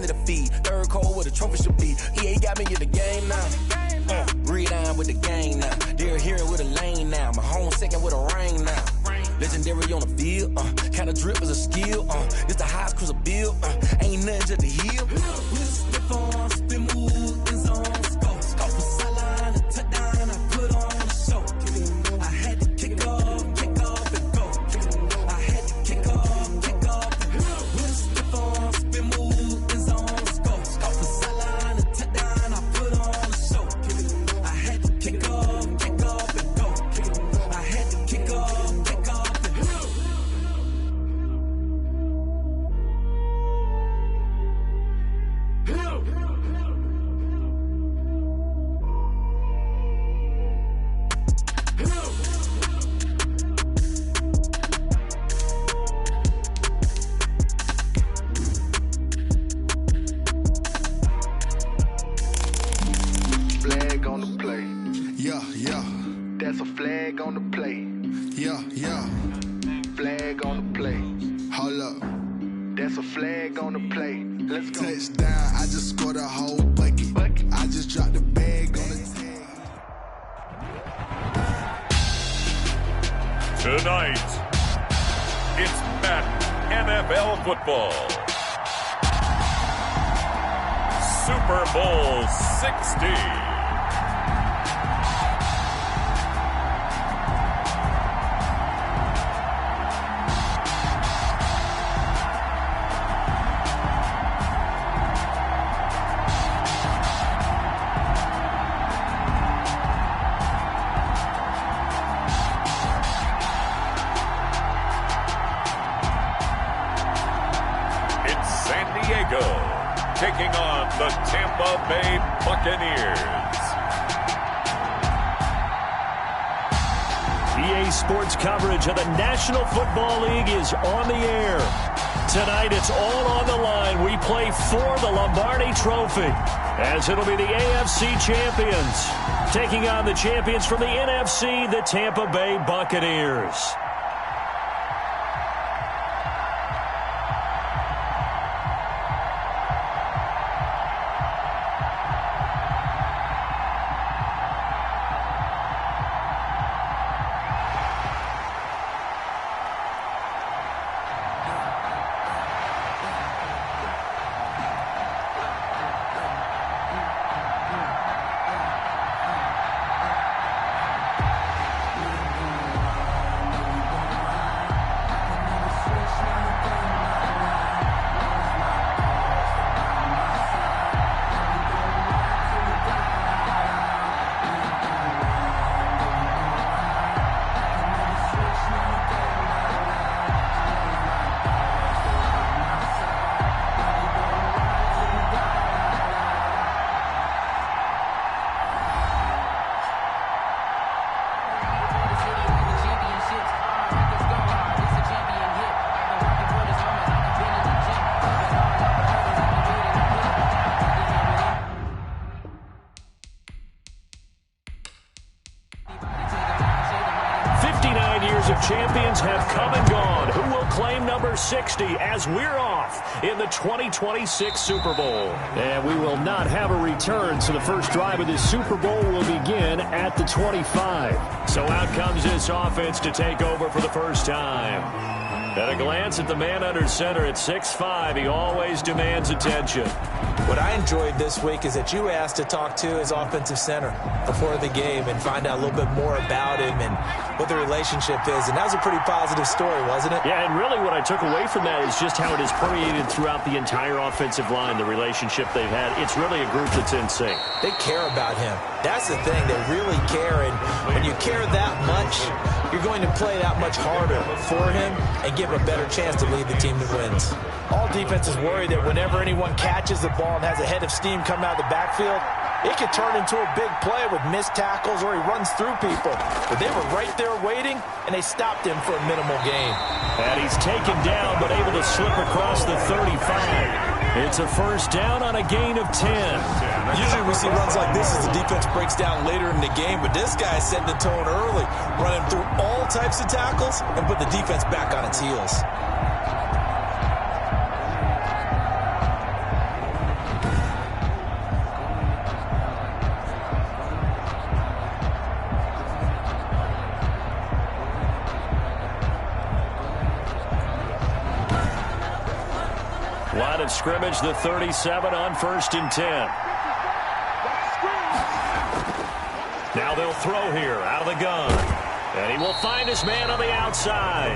to feed. Third cold where the trophy should be. EA got me in the game now. Read on with the game now. They're here with a lane now. My home second with a ring now. Legendary on the field. Kind of drip is a skill. It's the highest cruiser bill. Ain't nothing just to heal. With stiff on, spin move, in zone, scope. Scope for sideline, a touchdown. I put on a show. I had to kick off and go. I had to kick off and go. With stiff on, spin move, in zone, scope. Scope for sideline, a touchdown. I put on a show. I had to kick off and go. I had to kick off and go. Flag on the play. Yeah, yeah. That's a flag on the play. Yeah, yeah. Flag on the play. Hold up. That's a flag on the play. Let's go. Touchdown. I just scored a whole bucket. I just dropped the bag on the tag. Tonight, it's Madden NFL football. Super Bowl 60. Taking on the Tampa Bay Buccaneers. EA Sports coverage of the National Football League is on the air. Tonight it's all on the line. We play for the Lombardi Trophy, as it'll be the AFC champions taking on the champions from the NFC, the Tampa Bay Buccaneers. Champions have come and gone. Who will claim number 60 as we're off in the 2026 Super Bowl? And we will not have a return, so the first drive of this Super Bowl will begin at the 25. So out comes this offense to take over for the first time. At a glance at the man under center at 6'5", he always demands attention. What I enjoyed this week is that you asked to talk to his offensive center before the game and find out a little bit more about him and what the relationship is. And that was a pretty positive story, wasn't it? Yeah, and really what I took away from that is just how it has permeated throughout the entire offensive line, the relationship they've had. It's really a group that's in sync. They care about him. That's the thing. They really care. And when you care that much, you're going to play that much harder for him and give him a better chance to lead the team that wins. All defenses worry that whenever anyone catches the ball and has a head of steam come out of the backfield, it could turn into a big play with missed tackles or he runs through people. But they were right there waiting, and they stopped him for a minimal gain. And he's taken down, but able to slip across the 35. It's a first down on a gain of 10. Usually we see runs like this as the defense breaks down later in the game, but this guy is setting the tone early, running through all types of tackles and put the defense back on its heels. scrimmage, the 37 on 1st and 10. Now they'll throw here out of the gun. And he will find his man on the outside.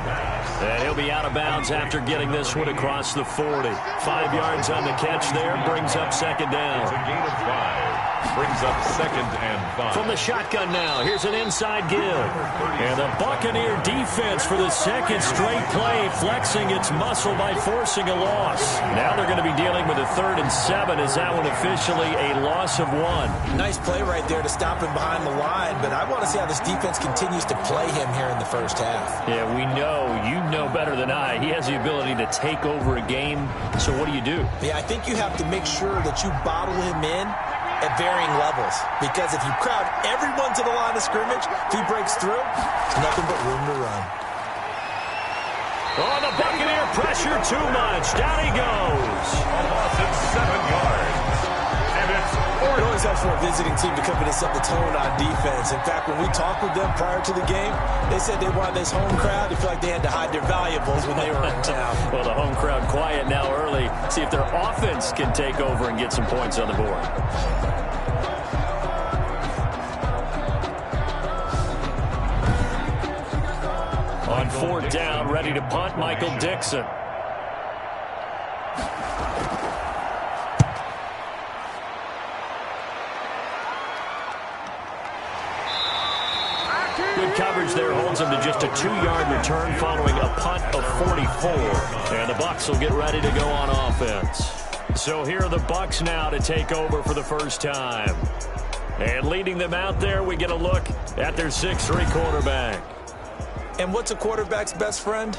And he'll be out of bounds after getting this one across the 40. 5 yards on the catch there, brings up 2nd down. It's a gain of 5. Brings up 2nd and 5. From the shotgun now, here's an inside give. And the Buccaneer defense for the 2nd straight play, flexing its muscle by forcing a loss. Now they're going to be dealing with a 3rd and 7. Is that one officially a loss of 1? Nice play right there to stop him behind the line, but I want to see how this defense continues to play him here in the first half. Yeah, we know. You know better than I. He has the ability to take over a game. So what do you do? Yeah, I think you have to make sure that you bottle him in at varying levels, because if you crowd everyone to the line of scrimmage, if he breaks through, there's nothing but room to run. Oh, the Buccaneer pressure too much. Down he goes. A loss of 7 yards. And it's It always helps for a visiting team to come in and set the tone on defense. In fact, when we talked with them prior to the game, they said they wanted this home crowd to feel like they had to hide their valuables when they were in town. Well, the home crowd quiet now early. See if their offense can take over and get some points on the board. On 4th down, ready to punt, Michael Dixon. Good coverage there holds him to just a 2-yard return following a punt of 44. And the Bucs will get ready to go on offense. So here are the Bucs now to take over for the first time. And leading them out there, we get a look at their 6'3" quarterback. And what's a quarterback's best friend?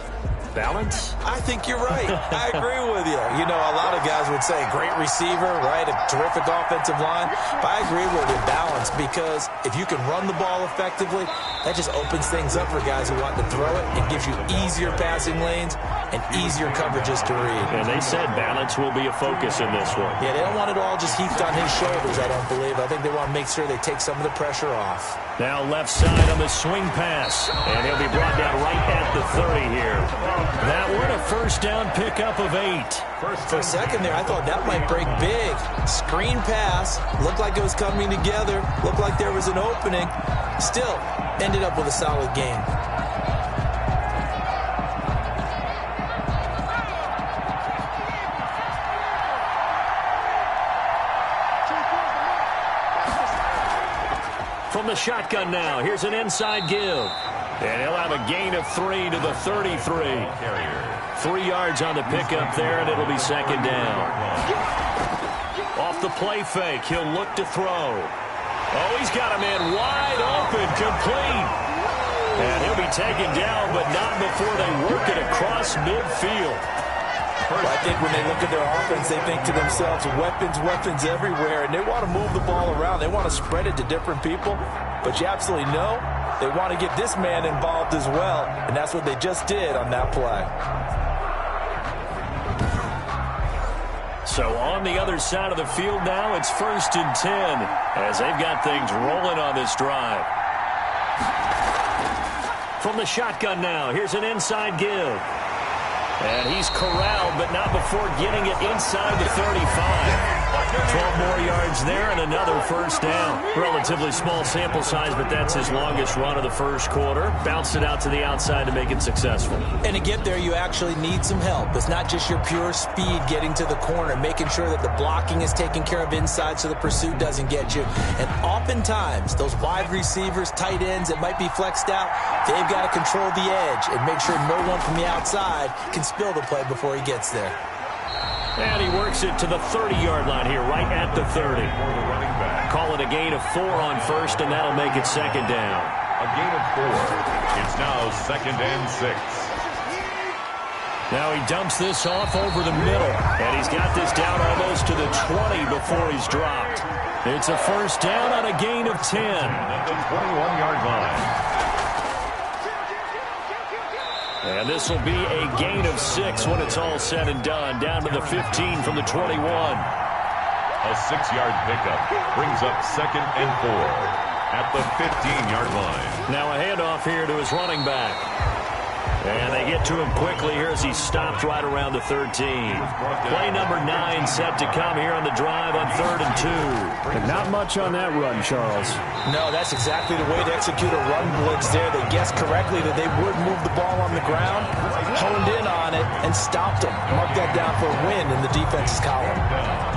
Balance? I think you're right. I agree with you. You know, a lot of guys would say great receiver, right? A terrific offensive line. But I agree with you, balance, because if you can run the ball effectively, that just opens things up for guys who want to throw it. It gives you easier passing lanes and easier coverages to read. And they said balance will be a focus in this one. Yeah, they don't want it all just heaped on his shoulders, I don't believe. I think they want to make sure they take some of the pressure off. Now left side on the swing pass. And he'll be brought down right at the 30 here. That one a first down pickup of 8. For a second there, I thought that might break big. Screen pass. Looked like it was coming together. Looked like there was an opening. Still, ended up with a solid game. From the shotgun now, here's an inside give. And he'll have a gain of 3 to the 33. 3 yards on the pickup there, and it'll be 2nd down. Off the play fake, he'll look to throw. Oh, he's got a man wide open, complete. And he'll be taken down, but not before they work it across midfield. Well, I think when they look at their offense, they think to themselves, weapons, weapons everywhere, and they want to move the ball around. They want to spread it to different people, but you absolutely know they want to get this man involved as well, and that's what they just did on that play. So on the other side of the field now, it's 1st and 10 as they've got things rolling on this drive. From the shotgun now, here's an inside give. And he's corralled, but not before getting it inside the 35. 12 more yards there and another first down. Relatively small sample size, but that's his longest run of the first quarter. Bounced it out to the outside to make it successful. And to get there, you actually need some help. It's not just your pure speed getting to the corner, making sure that the blocking is taken care of inside so the pursuit doesn't get you. And oftentimes, those wide receivers, tight ends that might be flexed out, they've got to control the edge and make sure no one from the outside can spill the play before he gets there. And he works it to the 30-yard line here, right at the 30. Call it a gain of 4 on first, and that'll make it 2nd down. A gain of 4. It's now 2nd and 6. Now he dumps this off over the middle, and he's got this down almost to the 20 before he's dropped. It's a first down on a gain of 10. At the 21-yard line. And this will be a gain of 6 when it's all said and done. Down to the 15 from the 21. A 6-yard pickup brings up 2nd and 4 at the 15-yard line. Now a handoff here to his running back. And they get to him quickly here as he stopped right around the 13. Play number 9 set to come here on the drive on 3rd and 2. And not much on that run, Charles. No, that's exactly the way to execute a run blitz there. They guessed correctly that they would move the ball on the ground, honed in on it, and stopped them. Mark that down for a win in the defense's column.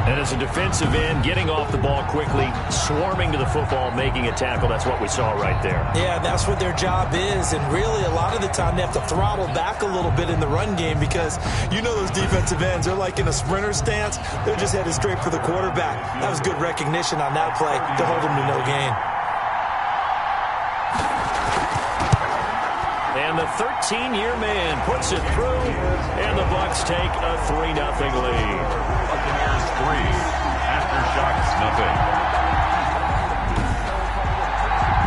And as a defensive end, getting off the ball quickly, swarming to the football, making a tackle, that's what we saw right there. Yeah, that's what their job is, and really a lot of the time they have to throttle back a little bit in the run game because you know those defensive ends, they're like in a sprinter stance. They're just headed straight for the quarterback. That was good recognition on that play to hold them to no gain. And the 13-year man puts it through, and the Bucs take a 3-0 lead. Buccaneers 3, Aftershocks 0.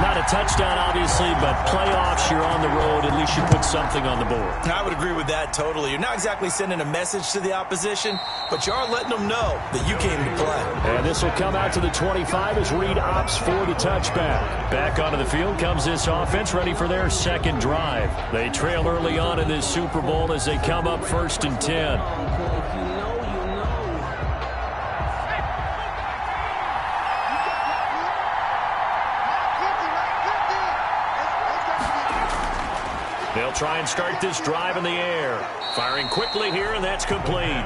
Not a touchdown, obviously, but playoffs, you're on the road. At least you put something on the board. I would agree with that totally. You're not exactly sending a message to the opposition, but you are letting them know that you came to play. And this will come out to the 25 as Reed opts for the touchback. Back onto the field comes this offense, ready for their second drive. They trail early on in this Super Bowl as they come up 1st and 10. They'll try and start this drive in the air. Firing quickly here, and that's complete.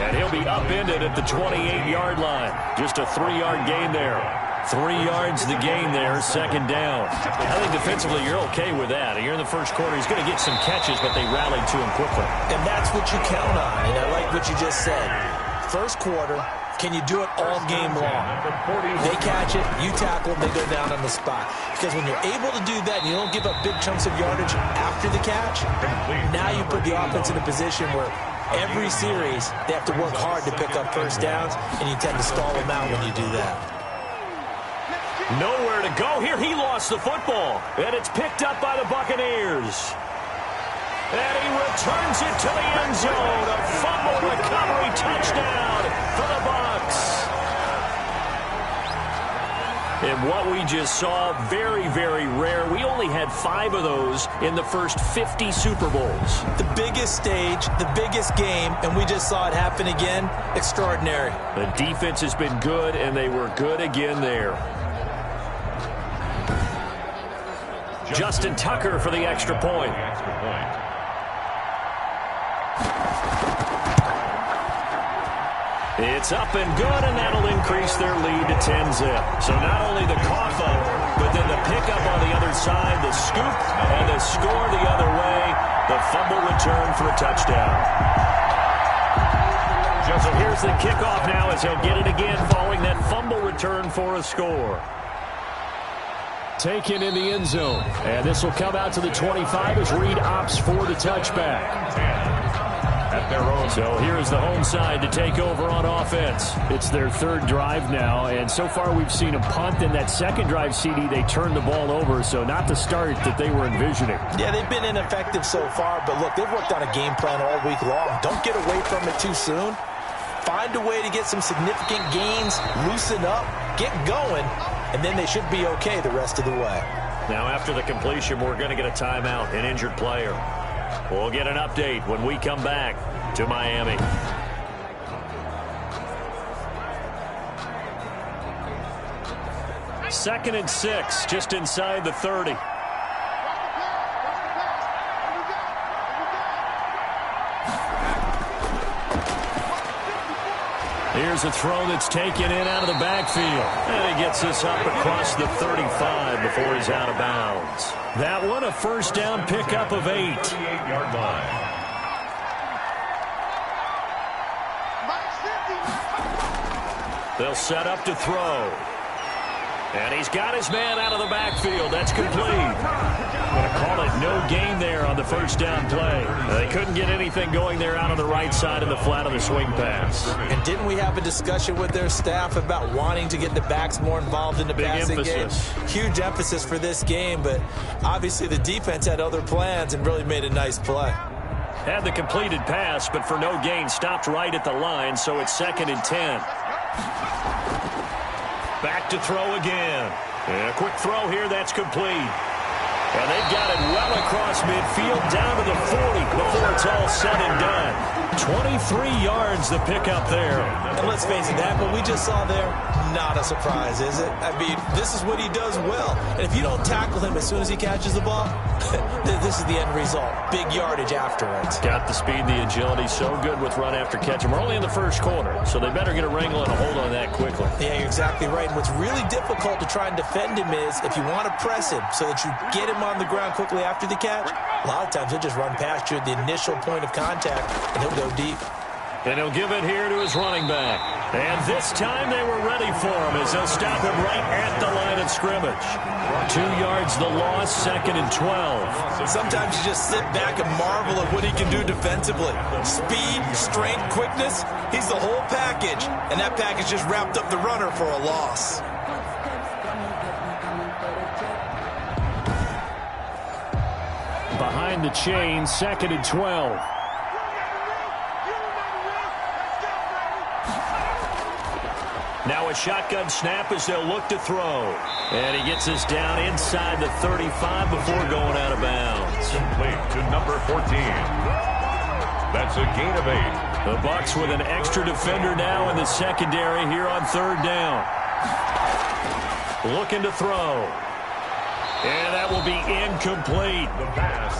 And he'll be upended at the 28-yard line. Just a 3-yard gain there. 3 yards the gain there, 2nd down. I think defensively you're okay with that. Here in the first quarter, he's going to get some catches, but they rallied to him quickly. And that's what you count on, and I like what you just said. First quarter, can you do it all game long? They catch it, you tackle them, they go down on the spot. Because when you're able to do that and you don't give up big chunks of yardage after the catch, now you put the offense in a position where every series they have to work hard to pick up first downs, and you tend to stall them out when you do that. Nowhere to go here. He lost the football, and it's picked up by the Buccaneers. And he returns it to the end zone. A fumble recovery touchdown for the Bucs. And what we just saw, very, very rare. We only had 5 of those in the first 50 Super Bowls. The biggest stage, the biggest game, and we just saw it happen again. Extraordinary. The defense has been good, and they were good again there. Justin Tucker for the extra point. It's up and good, and that'll increase their lead to 10-zip. So not only the cough up, but then the pickup on the other side, the scoop, and the score the other way. The fumble return for a touchdown. So here's the kickoff now as he'll get it again following that fumble return for a score. Taken in the end zone. And this will come out to the 25 as Reed opts for the touchback. So here's the home side to take over on offense. It's their 3rd drive now, and so far we've seen a punt. In that 2nd drive, CD, they turned the ball over, so not the start that they were envisioning. Yeah, they've been ineffective so far, but look, they've worked on a game plan all week long. Don't get away from it too soon. Find a way to get some significant gains, loosen up, get going, and then they should be okay the rest of the way. Now after the completion, we're going to get a timeout, an injured player. We'll get an update when we come back to Miami. Second and 6, just inside the 30. Here's a throw that's taken in out of the backfield. And he gets this up across the 35 before he's out of bounds. That one, a first down pickup of 8. 38-yard line. They'll set up to throw. And he's got his man out of the backfield. That's complete. Going to call it no gain there on the first down play. They couldn't get anything going there out on the right side of the flat of the swing pass. And didn't we have a discussion with their staff about wanting to get the backs more involved in the passing game? Huge emphasis for this game, but obviously the defense had other plans and really made a nice play. Had the completed pass, but for no gain, stopped right at the line, so it's 2nd and 10. Back to throw again. And a quick throw here, that's complete. And they've got it well across midfield, down to the 40 before it's all said and done. 23 yards to pick up there. And let's face it, that what we just saw there, not a surprise, is it? I mean, this is what he does well. And if you don't tackle him as soon as he catches the ball, this is the end result. Big yardage afterwards. Got the speed, the agility, so good with run after catch. And we're only in the first quarter, so they better get a wrangle and a hold on that quickly. Yeah, you're exactly right. And what's really difficult to try and defend him is if you want to press him so that you get him on the ground quickly after the catch, a lot of times he'll just run past you at the initial point of contact, and he'll go deep. And he'll give it here to his running back. And this time they were ready for him as they'll stop him right at the line of scrimmage. 2 yards the loss, 2nd and 12. Sometimes you just sit back and marvel at what he can do defensively. Speed, strength, quickness, he's the whole package. And that package just wrapped up the runner for a loss. Behind the chain, 2nd and 12. Now a shotgun snap as they'll look to throw. And he gets this down inside the 35 before going out of bounds. Complete to number 14. That's a gain of 8. The Bucs with an extra defender now in the secondary here on 3rd down. Looking to throw. And that will be incomplete. The pass.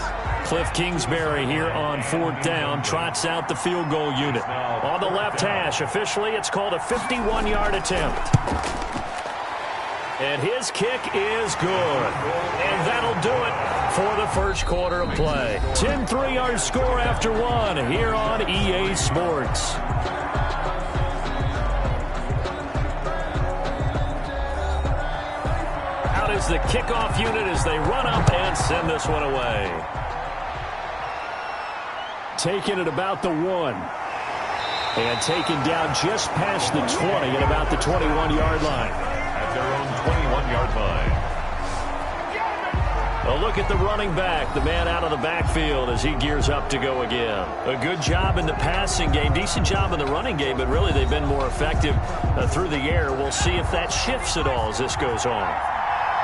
Cliff Kingsbury here on 4th down trots out the field goal unit. On the left hash, officially it's called a 51-yard attempt. And his kick is good. And that'll do it for the first quarter of play. 10-3 our score after 1 here on EA Sports. Out is the kickoff unit as they run up and send this one away. Taken at about the 1. And taken down just past the 20 at about the 21-yard line. At their own 21-yard line. A look at the running back, the man out of the backfield as he gears up to go again. A good job in the passing game, decent job in the running game, but really they've been more effective through the air. We'll see if that shifts at all as this goes on.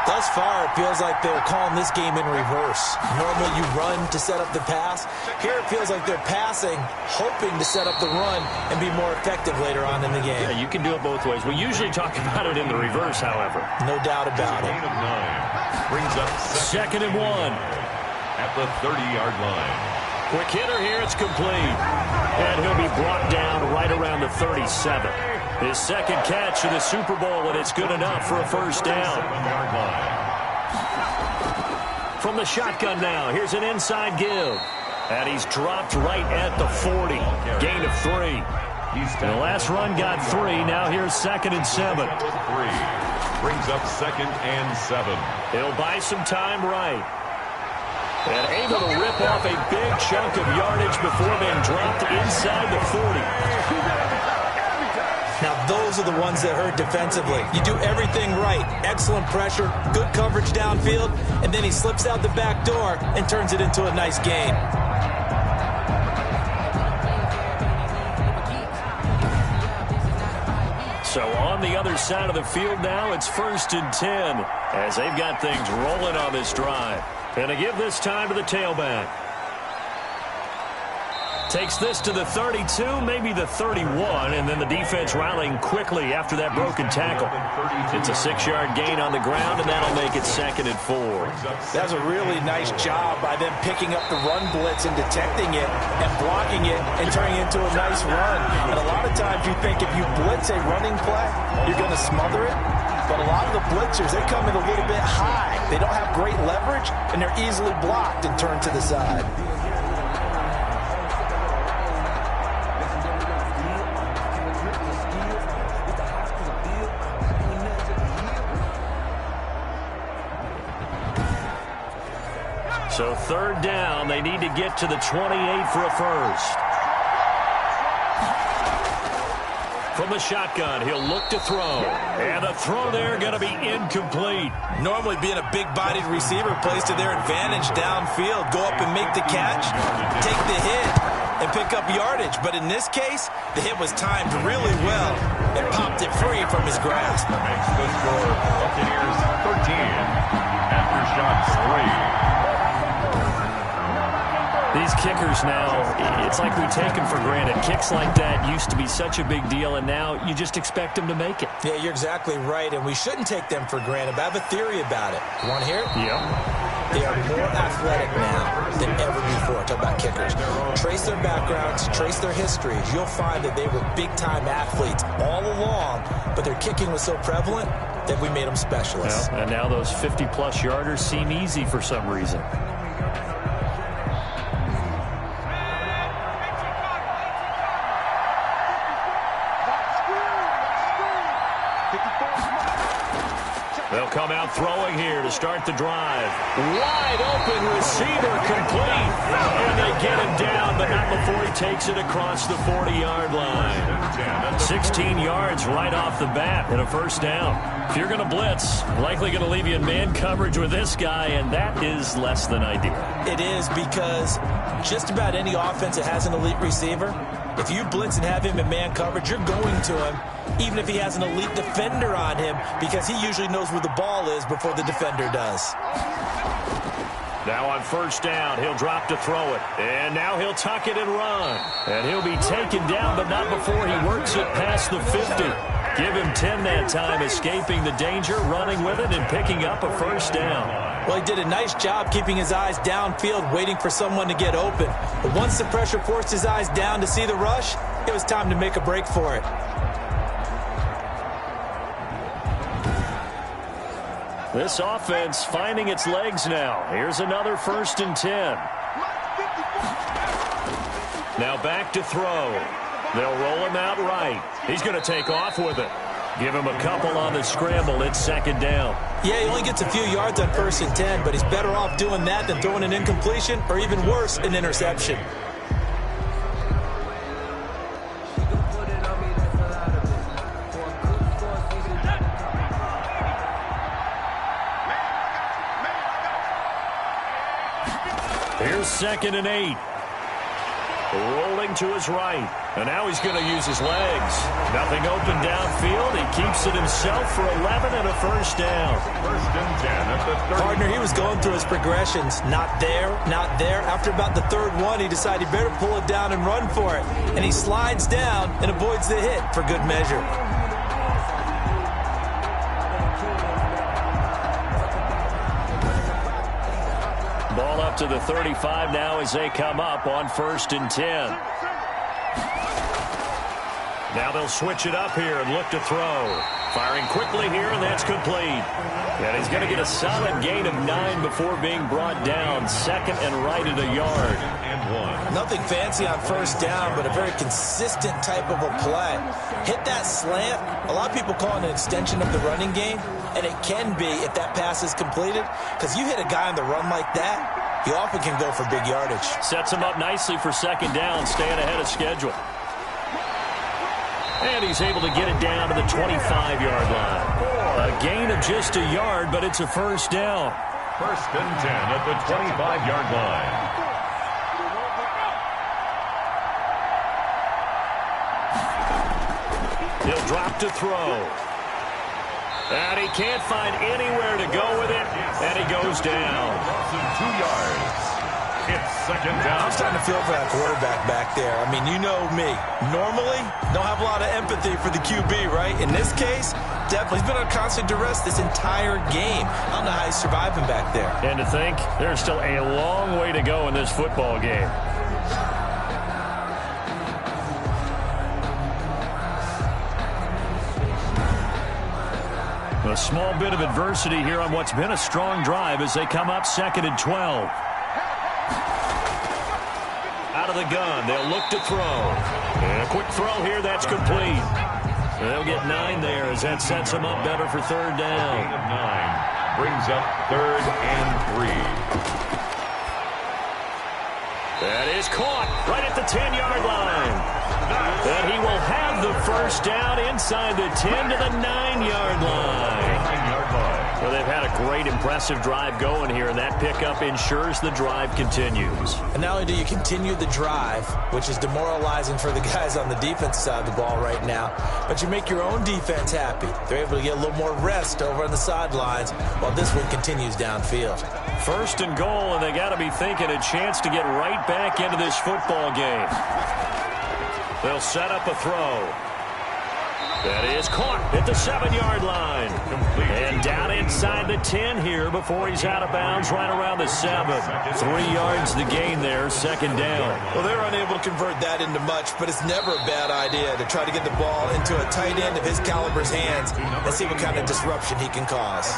Thus far, it feels like they're calling this game in reverse. Normally you run to set up the pass. Here it feels like they're passing, hoping to set up the run and be more effective later on in the game. Yeah, you can do it both ways. We usually talk about it in the reverse, however. No doubt about it. Gain of 9. Brings up 2nd and 1. At the 30-yard line. Quick hitter here, it's complete. And he'll be brought down right around the 37. His second catch in the Super Bowl, and it's good enough for a first down. From the shotgun now, here's an inside give. And he's dropped right at the 40. Gain of 3. The last run got 3. Now here's 2nd and 7. 3. Brings up 2nd and 7. He'll buy some time right. And able to rip off a big chunk of yardage before being dropped inside the 40. Now, those are the ones that hurt defensively. You do everything right. Excellent pressure, good coverage downfield, and then he slips out the back door and turns it into a nice gain. So on the other side of the field now, it's 1st and 10 as they've got things rolling on this drive. And to give this time to the tailback. Takes this to the 32, maybe the 31, and then the defense rallying quickly after that broken tackle. It's a 6-yard gain on the ground, and that'll make it 2nd and 4. That's a really nice job by them picking up the run blitz and detecting it and blocking it and turning it into a nice run. And a lot of times you think if you blitz a running play, you're going to smother it. But a lot of the blitzers, they come in a little bit high. They don't have great leverage, and they're easily blocked and turned to the side. So 3rd down, they need to get to the 28 for a first. From the shotgun, he'll look to throw. And the throw there going to be incomplete. Normally being a big-bodied receiver plays to their advantage downfield. Go up and make the catch, take the hit, and pick up yardage. But in this case, the hit was timed really well and popped it free from his grasp. Makes the score Buccaneers 13. Aftershocks 3. These kickers now, it's like we take them for granted. Kicks like that used to be such a big deal, and now you just expect them to make it. Yeah, you're exactly right, and we shouldn't take them for granted. But I have a theory about it. You want to hear it? Yeah. They are more athletic now than ever before. Talk about kickers. Trace their backgrounds, trace their histories. You'll find that they were big-time athletes all along, but their kicking was so prevalent that we made them specialists. Well, and now those 50-plus yarders seem easy for some reason. They'll come out throwing here to start the drive. Wide open receiver complete. And they get him down, but not before he takes it across the 40-yard line. 16 yards right off the bat and a first down. If you're going to blitz, likely going to leave you in man coverage with this guy, and that is less than ideal. It is, because just about any offense that has an elite receiver, if you blitz and have him in man coverage, you're going to him, even if he has an elite defender on him, because he usually knows where the ball is before the defender does. Now on first down, he'll drop to throw it. And now he'll tuck it and run. And he'll be taken down, but not before he works it past the 50. Give him 10 that time, escaping the danger, running with it, and picking up a first down. Well, he did a nice job keeping his eyes downfield, waiting for someone to get open. But once the pressure forced his eyes down to see the rush, it was time to make a break for it. This offense finding its legs now. Here's another 1st and 10. Now back to throw. They'll roll him out right. He's going to take off with it. Give him a couple on the scramble. It's 2nd down. Yeah, he only gets a few yards on 1st and 10, but he's better off doing that than throwing an incompletion, or even worse, an interception. Here's 2nd and 8. Rolling to his right. And now he's going to use his legs. Nothing open downfield. He keeps it himself for 11 and a first down. 1st and 10 at the 30. Partner, he was going through his progressions. Not there, not there. After about the 3rd one, he decided he better pull it down and run for it. And he slides down and avoids the hit for good measure. Ball up to the 35 now as they come up on 1st and 10. Now they'll switch it up here and look to throw. Firing quickly here, and that's complete. And he's going to get a solid gain of 9 before being brought down. 2nd and right at a yard. And 1. Nothing fancy on 1st down, but a very consistent type of a play. Hit that slant. A lot of people call it an extension of the running game, and it can be if that pass is completed, because you hit a guy on the run like that, he often can go for big yardage. Sets him up nicely for 2nd down, staying ahead of schedule. And he's able to get it down to the 25-yard line. A gain of just a yard, but it's a first down. 1st and 10 at the 25-yard line. He'll drop to throw. And he can't find anywhere to go with it, and he goes down. 2 yards. It's 2nd down. I'm starting to feel for that quarterback back there. I mean, you know me. Normally, don't have a lot of empathy for the QB, right? In this case, definitely. He's been on constant duress this entire game. I don't know how he's surviving back there. And to think, there's still a long way to go in this football game. A small bit of adversity here on what's been a strong drive as they come up 2nd and 12. Out of the gun, they'll look to throw. And a quick throw here, that's complete. They'll get 9 there as that sets them up better for 3rd down. Gain of 9 brings up 3rd and 3. That is caught right at the 10-yard line. And he will have the first down inside the 10 to the 9-yard line. Well, they've had a great, impressive drive going here, and that pickup ensures the drive continues. And not only do you continue the drive, which is demoralizing for the guys on the defense side of the ball right now, but you make your own defense happy. They're able to get a little more rest over on the sidelines while this one continues downfield. First and goal, and they got to be thinking a chance to get right back into this football game. They'll set up a throw. That is caught at the 7-yard line. And down inside the 10 here before he's out of bounds right around the 7. 3 yards the gain there, second down. Well, they're unable to convert that into much, but it's never a bad idea to try to get the ball into a tight end of his caliber's hands and see what kind of disruption he can cause.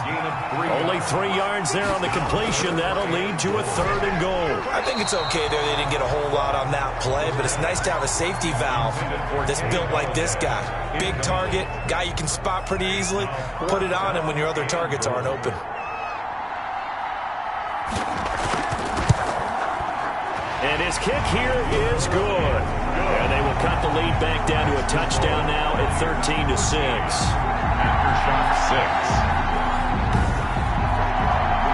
Only 3 yards there on the completion. That'll lead to a third and goal. I think it's okay there. They didn't get a whole lot on that play, but it's nice to have a safety valve that's built like this guy. Big target, guy you can spot pretty easily. Put it on him when your other targets aren't open. And his kick here is good. And they will cut the lead back down to a touchdown now at 13-6. Aftershock 6.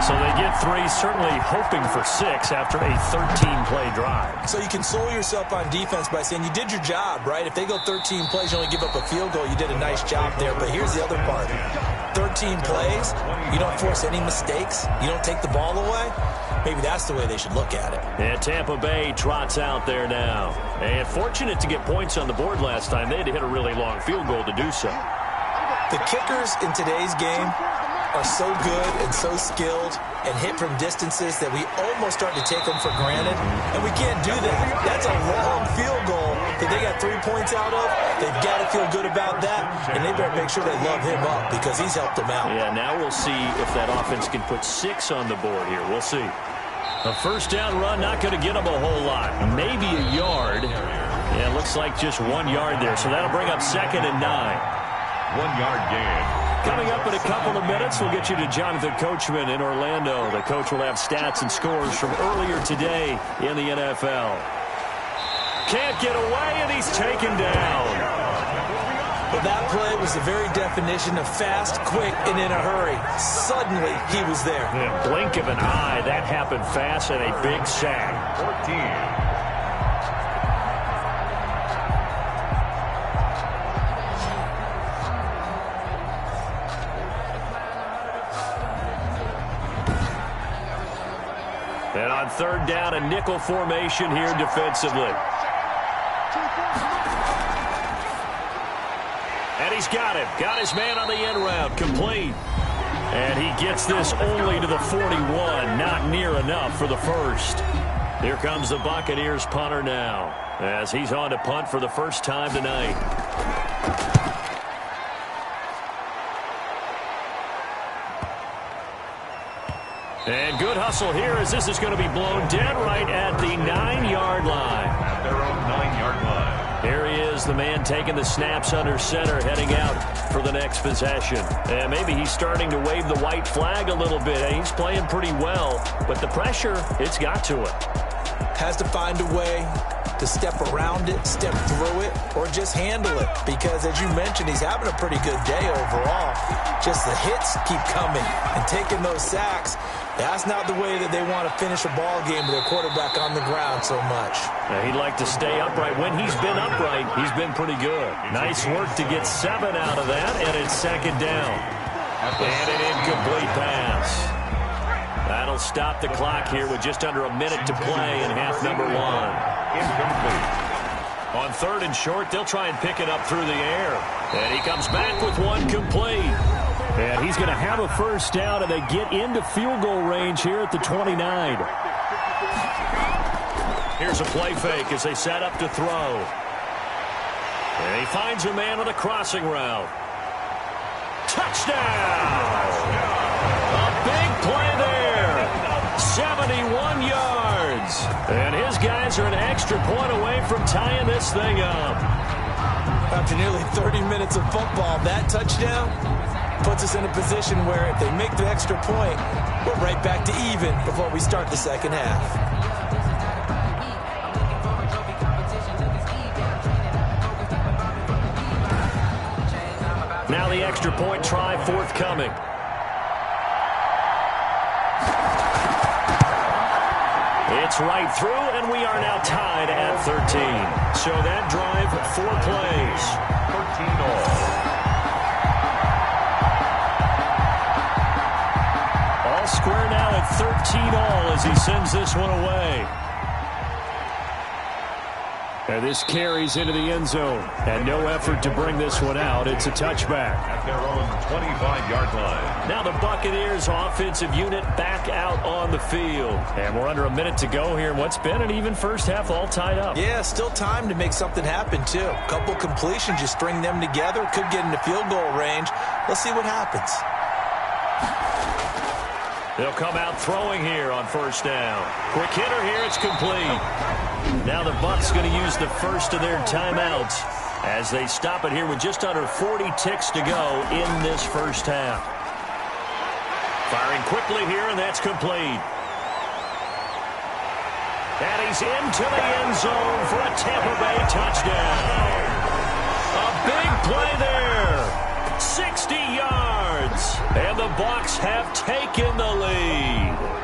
So they get 3, certainly hoping for 6 after a 13-play drive. So you console yourself on defense by saying you did your job, right? If they go 13 plays, you only give up a field goal, you did a nice job there. But here's the other part. 13 plays, you don't force any mistakes, you don't take the ball away. Maybe that's the way they should look at it. And Tampa Bay trots out there now. And fortunate to get points on the board last time. They had to hit a really long field goal to do so. The kickers in today's game are so good and so skilled and hit from distances that we almost start to take them for granted, and we can't do that. That's a long field goal that they got 3 points out of. They've got to feel good about that, and they better make sure they love him up because he's helped them out. Yeah, now we'll see if that offense can put 6 on the board here. We'll see. A first down run, not going to get them a whole lot. Maybe a yard. Yeah, it looks like just 1 yard there, so that'll bring up 2nd and 9. 1-yard gain. Coming up in a couple of minutes, we'll get you to Jonathan Coachman in Orlando. The coach will have stats and scores from earlier today in the NFL. Can't get away, and he's taken down. But that play was the very definition of fast, quick, and in a hurry. Suddenly, he was there. In a blink of an eye, that happened fast, and a big sack. 14. And on third down, a nickel formation here defensively. And he's got him. Got his man on the end route. Complete. And he gets this only to the 41. Not near enough for the first. Here comes the Buccaneers punter now, as he's on to punt for the first time tonight. And good hustle here as this is going to be blown dead right at the 9-yard line. At their own 9-yard line. Here he is, the man taking the snaps under center, heading out for the next possession. And maybe he's starting to wave the white flag a little bit. And he's playing pretty well, but the pressure, it's got to it. Has to find a way to step around it, step through it, or just handle it. Because, as you mentioned, he's having a pretty good day overall. Just the hits keep coming and taking those sacks. That's not the way that they want to finish a ball game with their quarterback on the ground so much. Now, he'd like to stay upright. When he's been upright, he's been pretty good. Nice work to get 7 out of that, and it's second down. And an incomplete pass. That'll stop the clock here with just under a minute to play in half number 1. Incomplete. On third and short, they'll try and pick it up through the air. And he comes back with 1 complete. And he's going to have a first down, and they get into field goal range here at the 29. Here's a play fake as they set up to throw. And he finds a man on a crossing route. Touchdown! A big play there. 71 yards. And his guys are an extra point away from tying this thing up. After nearly 30 minutes of football, that touchdown puts us in a position where if they make the extra point, we're right back to even before we start the second half. Now the extra point try forthcoming. It's right through, and we are now tied at 13. So that drive, 4 plays. 13 all. All square now at 13 all as he sends this one away. And this carries into the end zone. And no effort to bring this one out. It's a touchback. At their own 25-yard line. Now the Buccaneers offensive unit back out on the field. And we're under a minute to go here in what's been an even first half, all tied up. Yeah, still time to make something happen, too. A couple completions, just string them together. Could get into field goal range. Let's see what happens. They'll come out throwing here on first down. Quick hitter here. It's complete. Now the Bucs going to use the first of their timeouts as they stop it here with just under 40 ticks to go in this first half. Firing quickly here, and that's complete. And he's into the end zone for a Tampa Bay touchdown. A big play there. 60 yards. And the Bucs have taken the lead.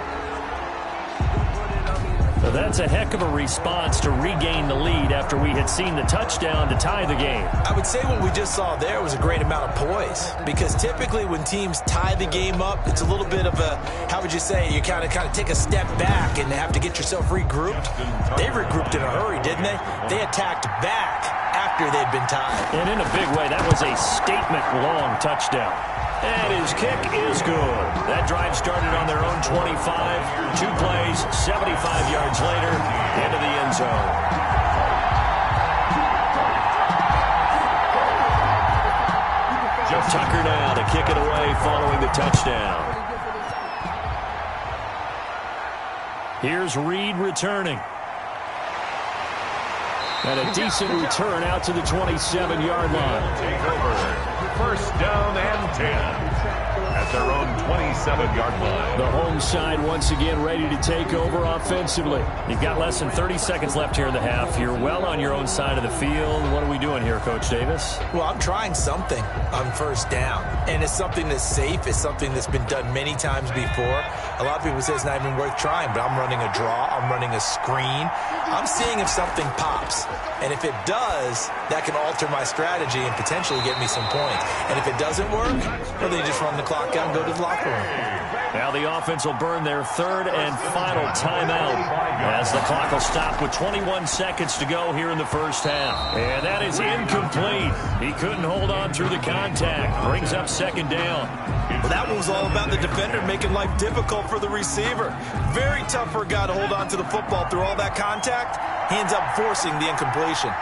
So that's a heck of a response to regain the lead after we had seen the touchdown to tie the game. I would say what we just saw there was a great amount of poise, because typically when teams tie the game up, it's a little bit of a, how would you say, you kind of take a step back and have to get yourself regrouped. They regrouped in a hurry, didn't they? They attacked back after they'd been tied. And in a big way, that was a statement-long touchdown. And his kick is good. That drive started on their own 25. 2 plays, 75 yards later, into the end zone. Tucker now to kick it away following the touchdown. Here's Reed returning. And a decent return out to the 27-yard line. Take over. First down and 10 at their own 27-yard line. The home side once again ready to take over offensively. You've got less than 30 seconds left here in the half. You're well on your own side of the field. What are we doing here, Coach Davis? Well, I'm trying something on first down, and it's something that's safe. It's something that's been done many times before. A lot of people say it's not even worth trying, but I'm running a draw. I'm running a screen. I'm seeing if something pops, and if it does, that can alter my strategy and potentially get me some points. And if it doesn't work, well, then you just run the clock out and go to the locker room. Now the offense will burn their third and final timeout as the clock will stop with 21 seconds to go here in the first half. And that is incomplete. He couldn't hold on through the contact. Brings up second down. Well, that one was all about the defender making life difficult for the receiver. Very tough for a guy to hold on to the football through all that contact. He ends up forcing the incompletion.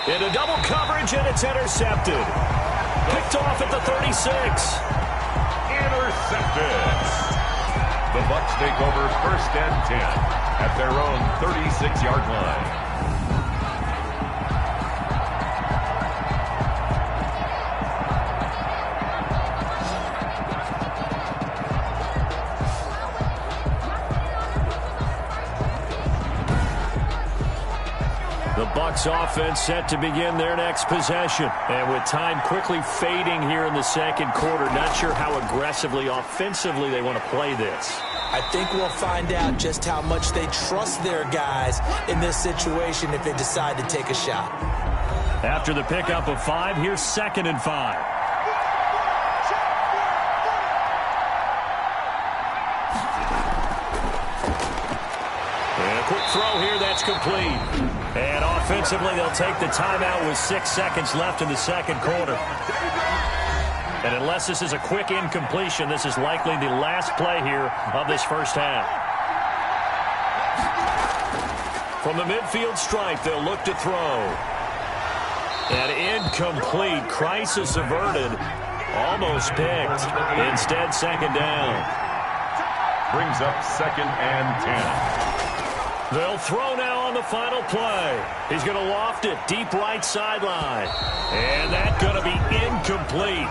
Into double coverage, and it's intercepted. Picked off at the 36. Intercepted. The Bucs take over first and 10 at their own 36-yard line. The Bucs offense set to begin their next possession. And with time quickly fading here in the second quarter, not sure how aggressively, offensively they want to play this. I think we'll find out just how much they trust their guys in this situation if they decide to take a shot. After the pickup of 5, here's 2nd and 5. And a quick throw here, that's complete. And offensively, they'll take the timeout with 6 seconds left in the second quarter. And unless this is a quick incompletion, this is likely the last play here of this first half. From the midfield stripe, they'll look to throw. And incomplete. Crisis averted. Almost picked. Instead, second down. Brings up 2nd and 10. They'll throw now on the final play. He's going to loft it deep right sideline. And that's going to be incomplete.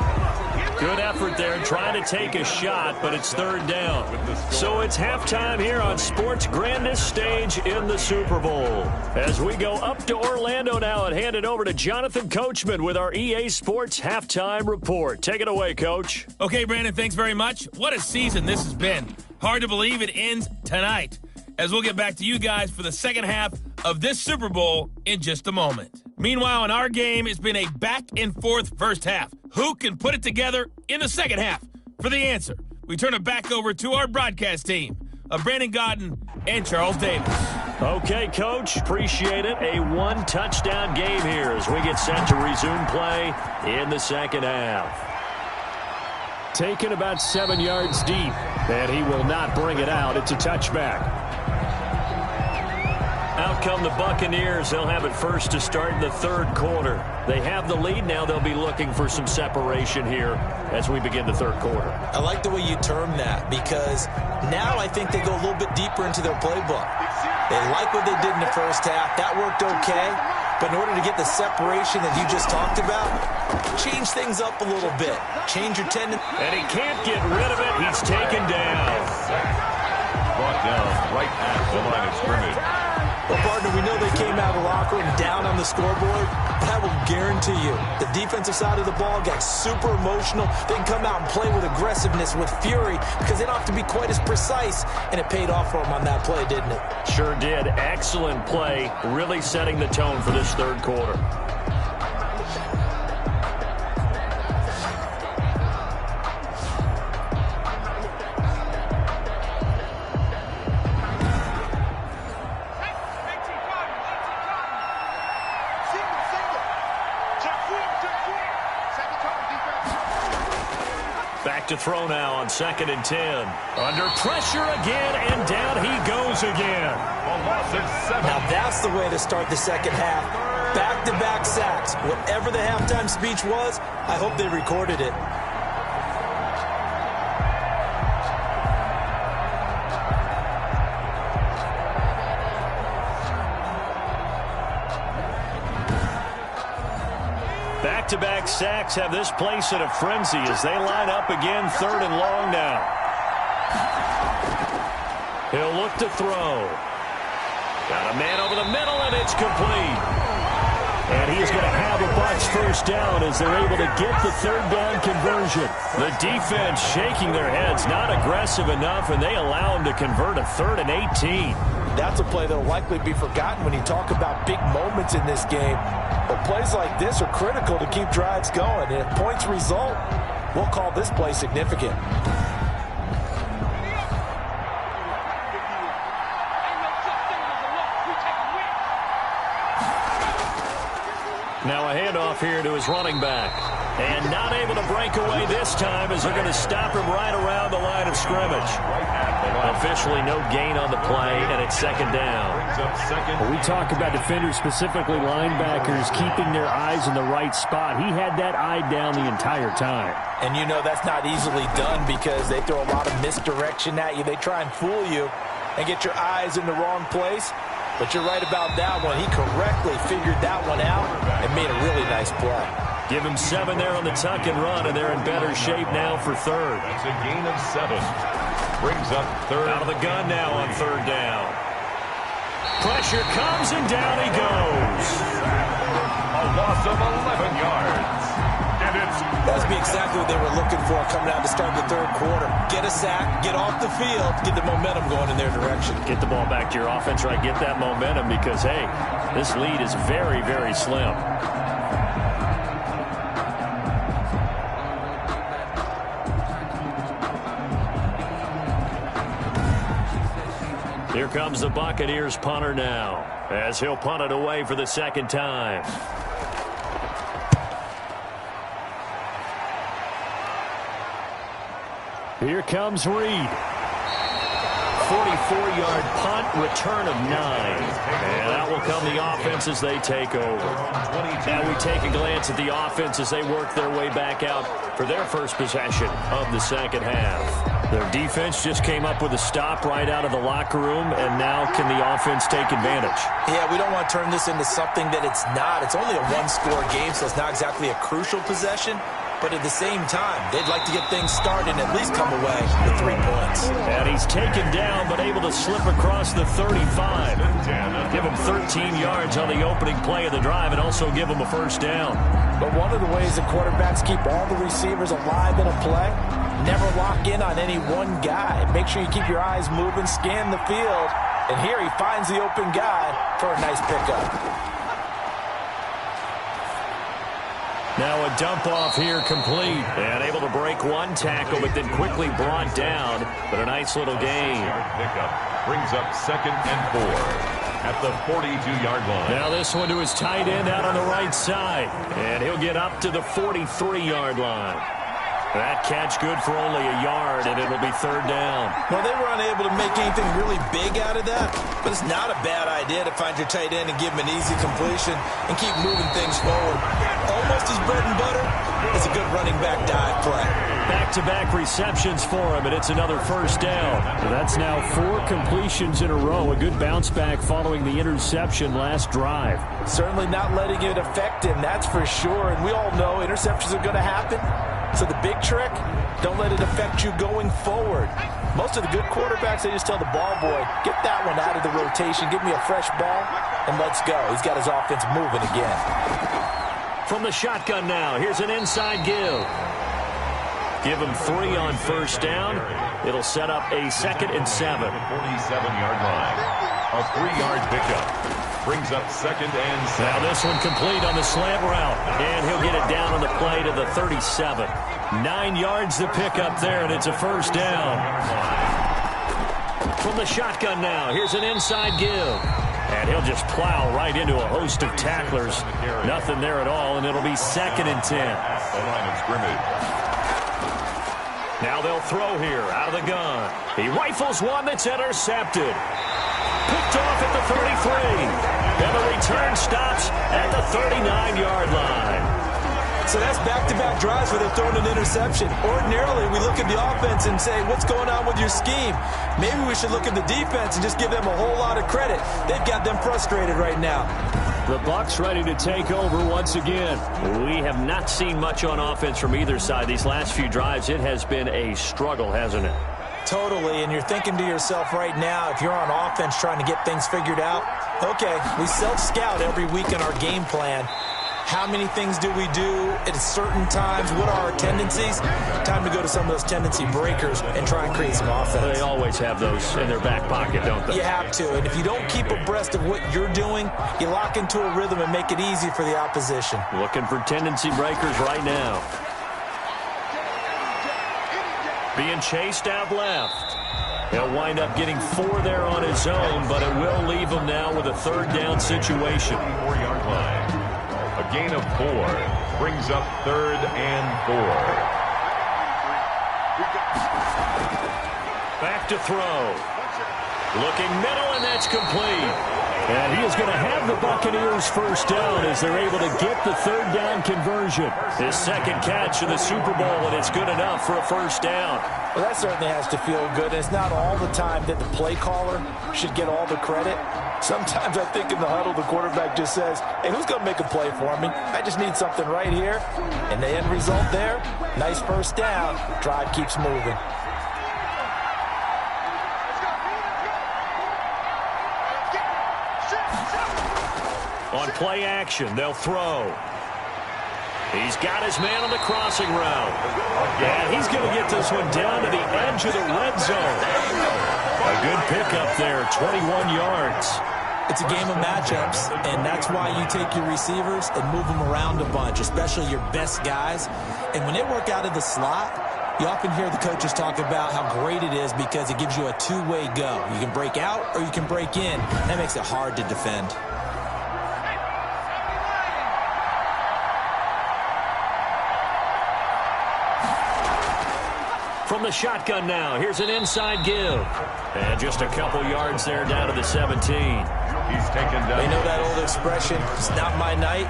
Good effort there trying to take a shot, but it's third down. So it's halftime here on sports' grandest stage in the Super Bowl. As we go up to Orlando now and hand it over to Jonathan Coachman with our EA Sports Halftime Report. Take it away, Coach. Okay, Brandon, thanks very much. What a season this has been. Hard to believe it ends tonight, as we'll get back to you guys for the second half of this Super Bowl in just a moment. Meanwhile, in our game, it's been a back-and-forth first half. Who can put it together in the second half? For the answer, we turn it back over to our broadcast team of Brandon Godden and Charles Davis. Okay, Coach, appreciate it. A one-touchdown game here as we get set to resume play in the second half. Taken about 7 yards deep, and he will not bring it out. It's a touchback. Out come the Buccaneers. They'll have it first to start in the third quarter. They have the lead. Now they'll be looking for some separation here as we begin the third quarter. I like the way you term that, because now I think they go a little bit deeper into their playbook. They like what they did in the first half. That worked okay. But in order to get the separation that you just talked about, change things up a little bit. Change your tendency. And he can't get rid of it. He's taken down. Brought down right at the line of scrimmage. Well, partner, we know they came out of the locker room down on the scoreboard, but I will guarantee you the defensive side of the ball got super emotional. They can come out and play with aggressiveness, with fury, because they don't have to be quite as precise, and it paid off for them on that play, didn't it? Sure did. Excellent play, really setting the tone for this third quarter. Back to throw now on 2nd and 10. Under pressure again, and down he goes again. A loss of 7. Now that's the way to start the second half. Back-to-back sacks. Whatever the halftime speech was, I hope they recorded it. Back-to-back sacks have this place in a frenzy as they line up again, 3rd and long now. He'll look to throw. Got a man over the middle, and it's complete. And he is going to have a Bucs first down as they're able to get the third down conversion. The defense shaking their heads, not aggressive enough, and they allow him to convert a 3rd and 18. That's a play that will likely be forgotten when you talk about big moments in this game. But plays like this are critical to keep drives going. And if points result, we'll call this play significant. Now a handoff here to his running back. And not able to break away this time as they're going to stop him right around the line of scrimmage. Officially no gain on the play, and it's 2nd down. Well, we talk about defenders, specifically linebackers, keeping their eyes in the right spot. He had that eye down the entire time. And you know that's not easily done because they throw a lot of misdirection at you. They try and fool you and get your eyes in the wrong place. But you're right about that one. He correctly figured that one out and made a really nice play. Give him 7 there on the tuck and run, and they're in better shape now for 3rd. That's a gain of 7. Brings up 3rd. Out of the gun now on 3rd down. Pressure comes, and down he goes. A loss of 11 yards. And it's That's be exactly what they were looking for coming out to start the third quarter. Get a sack, get off the field, get the momentum going in their direction. Get the ball back to your offense, right? Get that momentum because, hey, this lead is very, very slim. Here comes the Buccaneers punter now as he'll punt it away for the 2nd time. Here comes Reed. 44-yard punt, return of 9. And that will come the offense as they take over. Now we take a glance at the offense as they work their way back out for their first possession of the second half. Their defense just came up with a stop right out of the locker room, and now can the offense take advantage? Yeah, we don't want to turn this into something that it's not. It's only a one-score game, so it's not exactly a crucial possession. but at the same time, they'd like to get things started and at least come away with 3 points. And he's taken down, but able to slip across the 35. Give him 13 yards on the opening play of the drive and also give him a first down. But one of the ways the quarterbacks keep all the receivers alive in a play, never lock in on any one guy. Make sure you keep your eyes moving, scan the field, and here he finds the open guy for a nice pickup. Now a dump off here complete. And able to break one tackle, but then quickly brought down. But a nice little gain. Pickup brings up 2nd and 4 at the 42-yard line. Now this one to his tight end out on the right side. And he'll get up to the 43-yard line. That catch good for only a yard, and it'll be 3rd down. Well, they were unable to make anything really big out of that, but it's not a bad idea to find your tight end and give him an easy completion and keep moving things forward. Almost as bread and butter as a good running back dive play. Back-to-back receptions for him, and it's another first down. That's now 4 completions in a row. A good bounce back following the interception last drive. Certainly not letting it affect him, that's for sure. And we all know interceptions are going to happen. So the big trick, don't let it affect you going forward. Most of the good quarterbacks, they just tell the ball boy, get that one out of the rotation, give me a fresh ball, and let's go. He's got his offense moving again. From the shotgun now, here's an inside give. Give him 3 on first down. It'll set up a 2nd and 7. 47-yard line. A 3-yard pickup. Brings up 2nd and 7. Now this one complete on the slant route. And he'll get it down on the play to the 37. 9 yards to pick up there, and it's a first down. From the shotgun now, here's an inside give. And he'll just plow right into a host of tacklers. Nothing there at all, and it'll be 2nd and 10. The line of scrimmage. Now they'll throw here out of the gun. He rifles one that's intercepted. Picked off at the 33. And the return stops at the 39-yard line. So that's back-to-back drives where they're throwing an interception. Ordinarily, we look at the offense and say, what's going on with your scheme? Maybe we should look at the defense and just give them a whole lot of credit. They've got them frustrated right now. The Bucs ready to take over once again. We have not seen much on offense from either side. These last few drives, it has been a struggle, hasn't it? Totally, and you're thinking to yourself right now, if you're on offense trying to get things figured out, okay, we self-scout every week in our game plan. How many things do we do at certain times? What are our tendencies? Time to go to some of those tendency breakers and try and create some offense. They always have those in their back pocket, don't they? You have to, and if you don't keep abreast of what you're doing, you lock into a rhythm and make it easy for the opposition. Looking for tendency breakers right now. Being chased out left. He'll wind up getting 4 there on his own, but it will leave him now with a 3rd down situation. 4-yard line. A gain of 4 brings up 3rd and 4. Back to throw. Looking middle, and that's complete. And he is going to have the Buccaneers first down as they're able to get the 3rd down conversion. His 2nd catch in the Super Bowl, and it's good enough for a first down. Well, that certainly has to feel good. And it's not all the time that the play caller should get all the credit. Sometimes I think in the huddle, the quarterback just says, hey, who's going to make a play for me? I just need something right here. And the end result there, nice first down. Drive keeps moving. On play action, they'll throw. He's got his man on the crossing route. And he's going to get this one down to the edge of the red zone. A good pickup there, 21 yards. It's a game of matchups, and that's why you take your receivers and move them around a bunch, especially your best guys. And when they work out of the slot, you often hear the coaches talk about how great it is because it gives you a two-way go. You can break out or you can break in. That makes it hard to defend. From the shotgun now, here's an inside give. And just a couple yards there down to the 17. He's taken down. They know that old expression, it's not my night.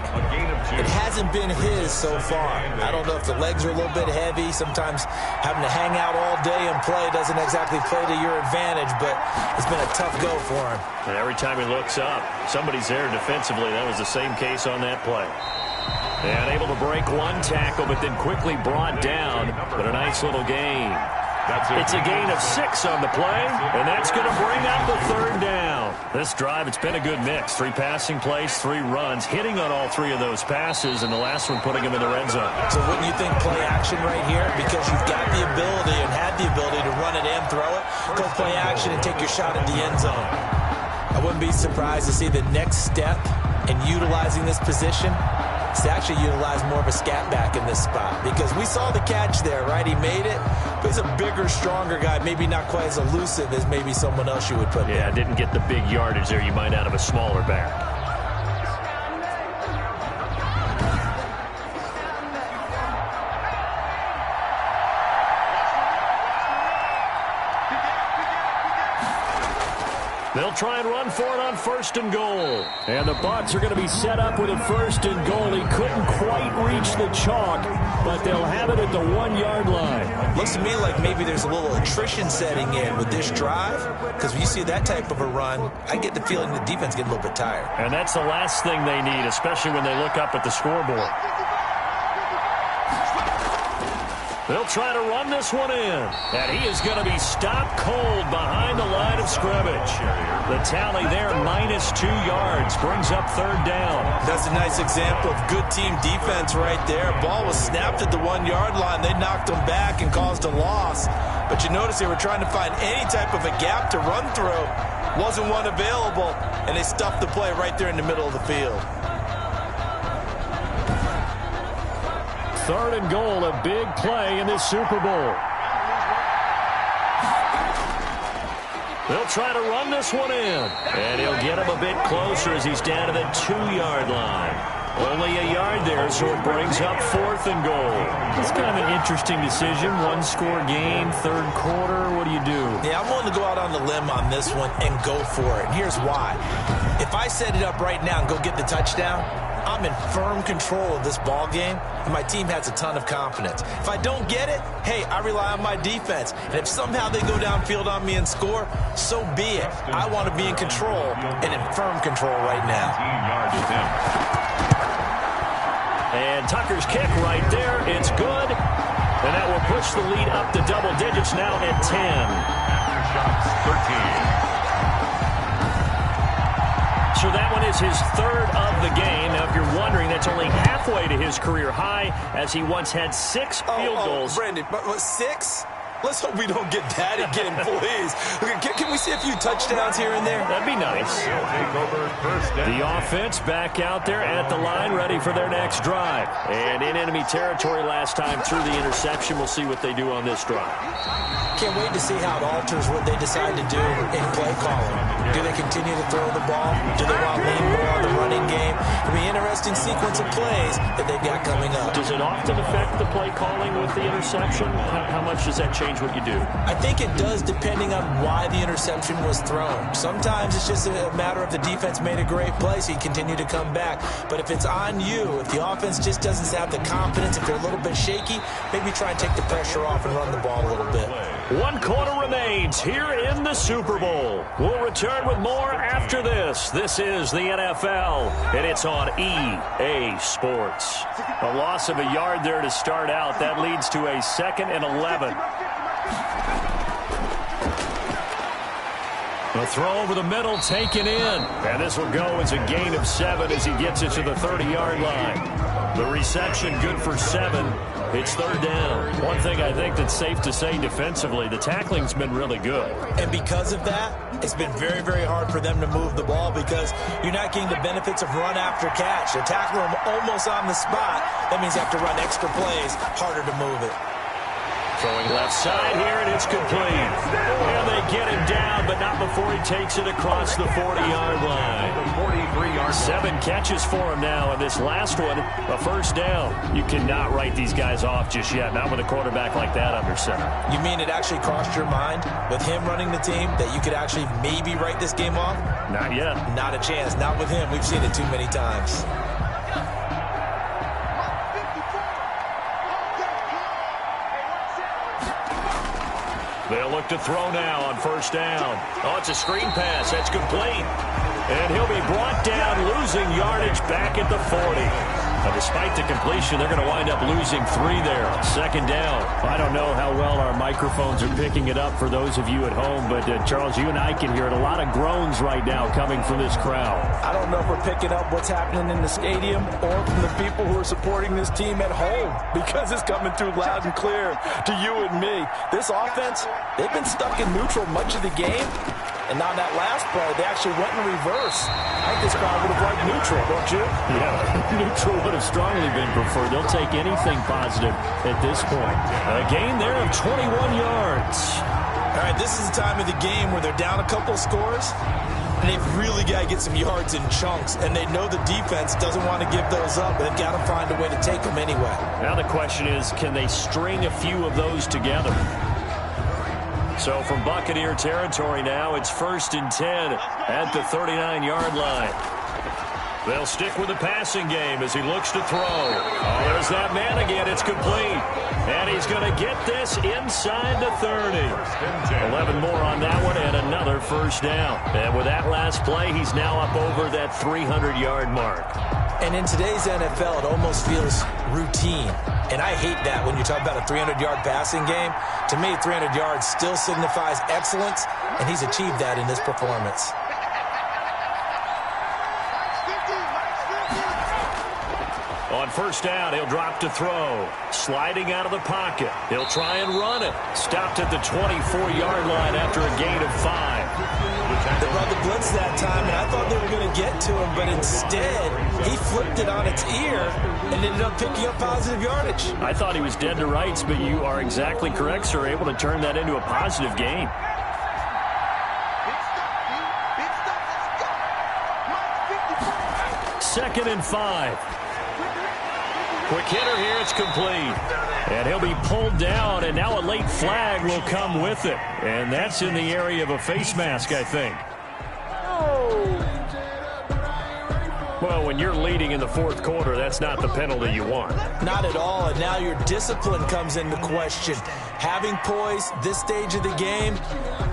It hasn't been his so far. I don't know if the legs are a little bit heavy. Sometimes having to hang out all day and play doesn't exactly play to your advantage, but it's been a tough go for him. And every time he looks up, somebody's there defensively. That was the same case on that play. And able to break one tackle, but then quickly brought down. But a nice little gain. It's a gain of 6 on the play, and that's going to bring up the 3rd down. This drive, it's been a good mix. 3 passing plays, 3 runs, hitting on all 3 of those passes, and the last one putting him in the red zone. So wouldn't you think play action right here? Because you've got the ability and had the ability to run it and throw it. Go play action and take your shot at the end zone. I wouldn't be surprised to see the next step in utilizing this position to actually utilize more of a scat back in this spot, because we saw the catch there, right? He made it, but he's a bigger, stronger guy, maybe not quite as elusive as maybe someone else you would put there. Yeah, didn't get the big yardage there you might out of a smaller back. They'll try and run for it on 1st and goal. And the Bucs are going to be set up with a 1st and goal. He couldn't quite reach the chalk, but they'll have it at the 1-yard line. Looks to me like maybe there's a little attrition setting in with this drive, because when you see that type of a run, I get the feeling the defense gets a little bit tired. And that's the last thing they need, especially when they look up at the scoreboard. They'll try to run this one in. And he is going to be stopped cold behind the line of scrimmage. The tally there, -2 yards, brings up 3rd down. That's a nice example of good team defense right there. Ball was snapped at the 1-yard line. They knocked him back and caused a loss. But you notice they were trying to find any type of a gap to run through. Wasn't one available, and they stuffed the play right there in the middle of the field. 3rd and goal, a big play in this Super Bowl. They'll try to run this one in. And he'll get him a bit closer as he's down to the 2-yard line. Only a yard there, so it brings up 4th and goal. It's kind of an interesting decision. 1-score game, 3rd quarter. What do you do? Yeah, I'm willing to go out on the limb on this one and go for it. And here's why. If I set it up right now and go get the touchdown, I'm in firm control of this ball game, and my team has a ton of confidence. If I don't get it, hey, I rely on my defense. And if somehow they go downfield on me and score, so be it. I want to be in control and in firm control right now. And Tucker's kick right there. It's good. And that will push the lead up to double digits now at 10. Aftershocks 13. So that one is his 3rd of the game. Now, if you're wondering, that's only halfway to his career high, as he once had 6 field goals. Brandon, but 6? Let's hope we don't get that again, please. Can we see a few touchdowns here and there? That'd be nice. The offense back out there at the line, ready for their next drive. And in enemy territory last time through the interception. We'll see what they do on this drive. Can't wait to see how it alters what they decide to do in play calling. Do they continue to throw the ball? Do they want to lean more on the running game? It'll be an interesting sequence of plays that they've got coming up. Does it often affect the play calling with the interception? How much does that change what you do? I think it does, depending on why the interception was thrown. Sometimes it's just a matter of the defense made a great play, so you continue to come back. But if it's on you, if the offense just doesn't have the confidence, if they're a little bit shaky, maybe try and take the pressure off and run the ball a little bit. 1 quarter remains here in the Super Bowl. We'll return with more after this. This is the NFL, and it's on EA Sports. A loss of a yard there to start out. That leads to a 2nd and 11. The throw over the middle taken in. And this will go as a gain of 7 as he gets it to the 30-yard line. The reception good for 7. It's 3rd down. One thing I think that's safe to say defensively, the tackling's been really good. And because of that, it's been very, very hard for them to move the ball because you're not getting the benefits of run after catch. They're tackling them almost on the spot. That means you have to run extra plays, harder to move it. Throwing left side here, and it's complete. And they get him down, but not before he takes it across the 40-yard line. 7 catches for him now, and this last one, a 1st down. You cannot write these guys off just yet, not with a quarterback like that under center. You mean it actually crossed your mind with him running the team that you could actually maybe write this game off? Not yet. Not a chance. Not with him. We've seen it too many times. They'll look to throw now on 1st down. Oh, it's a screen pass. That's complete. And he'll be brought down, losing yardage back at the 40. Despite the completion, they're going to wind up losing 3 there. Second down. I don't know how well our microphones are picking it up for those of you at home, but Charles, you and I can hear it. A lot of groans right now coming from this crowd. I don't know if we're picking up what's happening in the stadium or from the people who are supporting this team at home, because it's coming through loud and clear to you and me. This offense, they've been stuck in neutral much of the game. And on that last play, they actually went in reverse. I think this crowd would have liked neutral, don't you? Yeah, neutral would have strongly been preferred. They'll take anything positive at this point. A gain there of 21 yards. All right, this is the time of the game where they're down a couple of scores, and they've really got to get some yards in chunks, and they know the defense doesn't want to give those up, but they've got to find a way to take them anyway. Now the question is, can they string a few of those together? So from Buccaneer territory now, it's 1st and 10 at the 39-yard line. They'll stick with the passing game as he looks to throw. Oh, there's that man again. It's complete. And he's going to get this inside the 30. 11 more on that one and another first down. And with that last play, he's now up over that 300-yard mark. And in today's NFL, it almost feels routine. And I hate that when you talk about a 300-yard passing game. To me, 300 yards still signifies excellence, and he's achieved that in this performance. On first down, he'll drop to throw. Sliding out of the pocket. He'll try and run it. Stopped at the 24-yard line after a gain of 5. They brought the blitz that time, and I thought they were going to get to him, but instead, he flipped it on its ear and ended up picking up positive yardage. I thought he was dead to rights, but you are exactly correct, sir. Able to turn that into a positive gain. Second and 5. Quick hitter here, it's complete. And he'll be pulled down, and now a late flag will come with it. And that's in the area of a face mask, I think. Well, when you're leading in the fourth quarter, that's not the penalty you want. Not at all, and now your discipline comes into question. Having poise this stage of the game,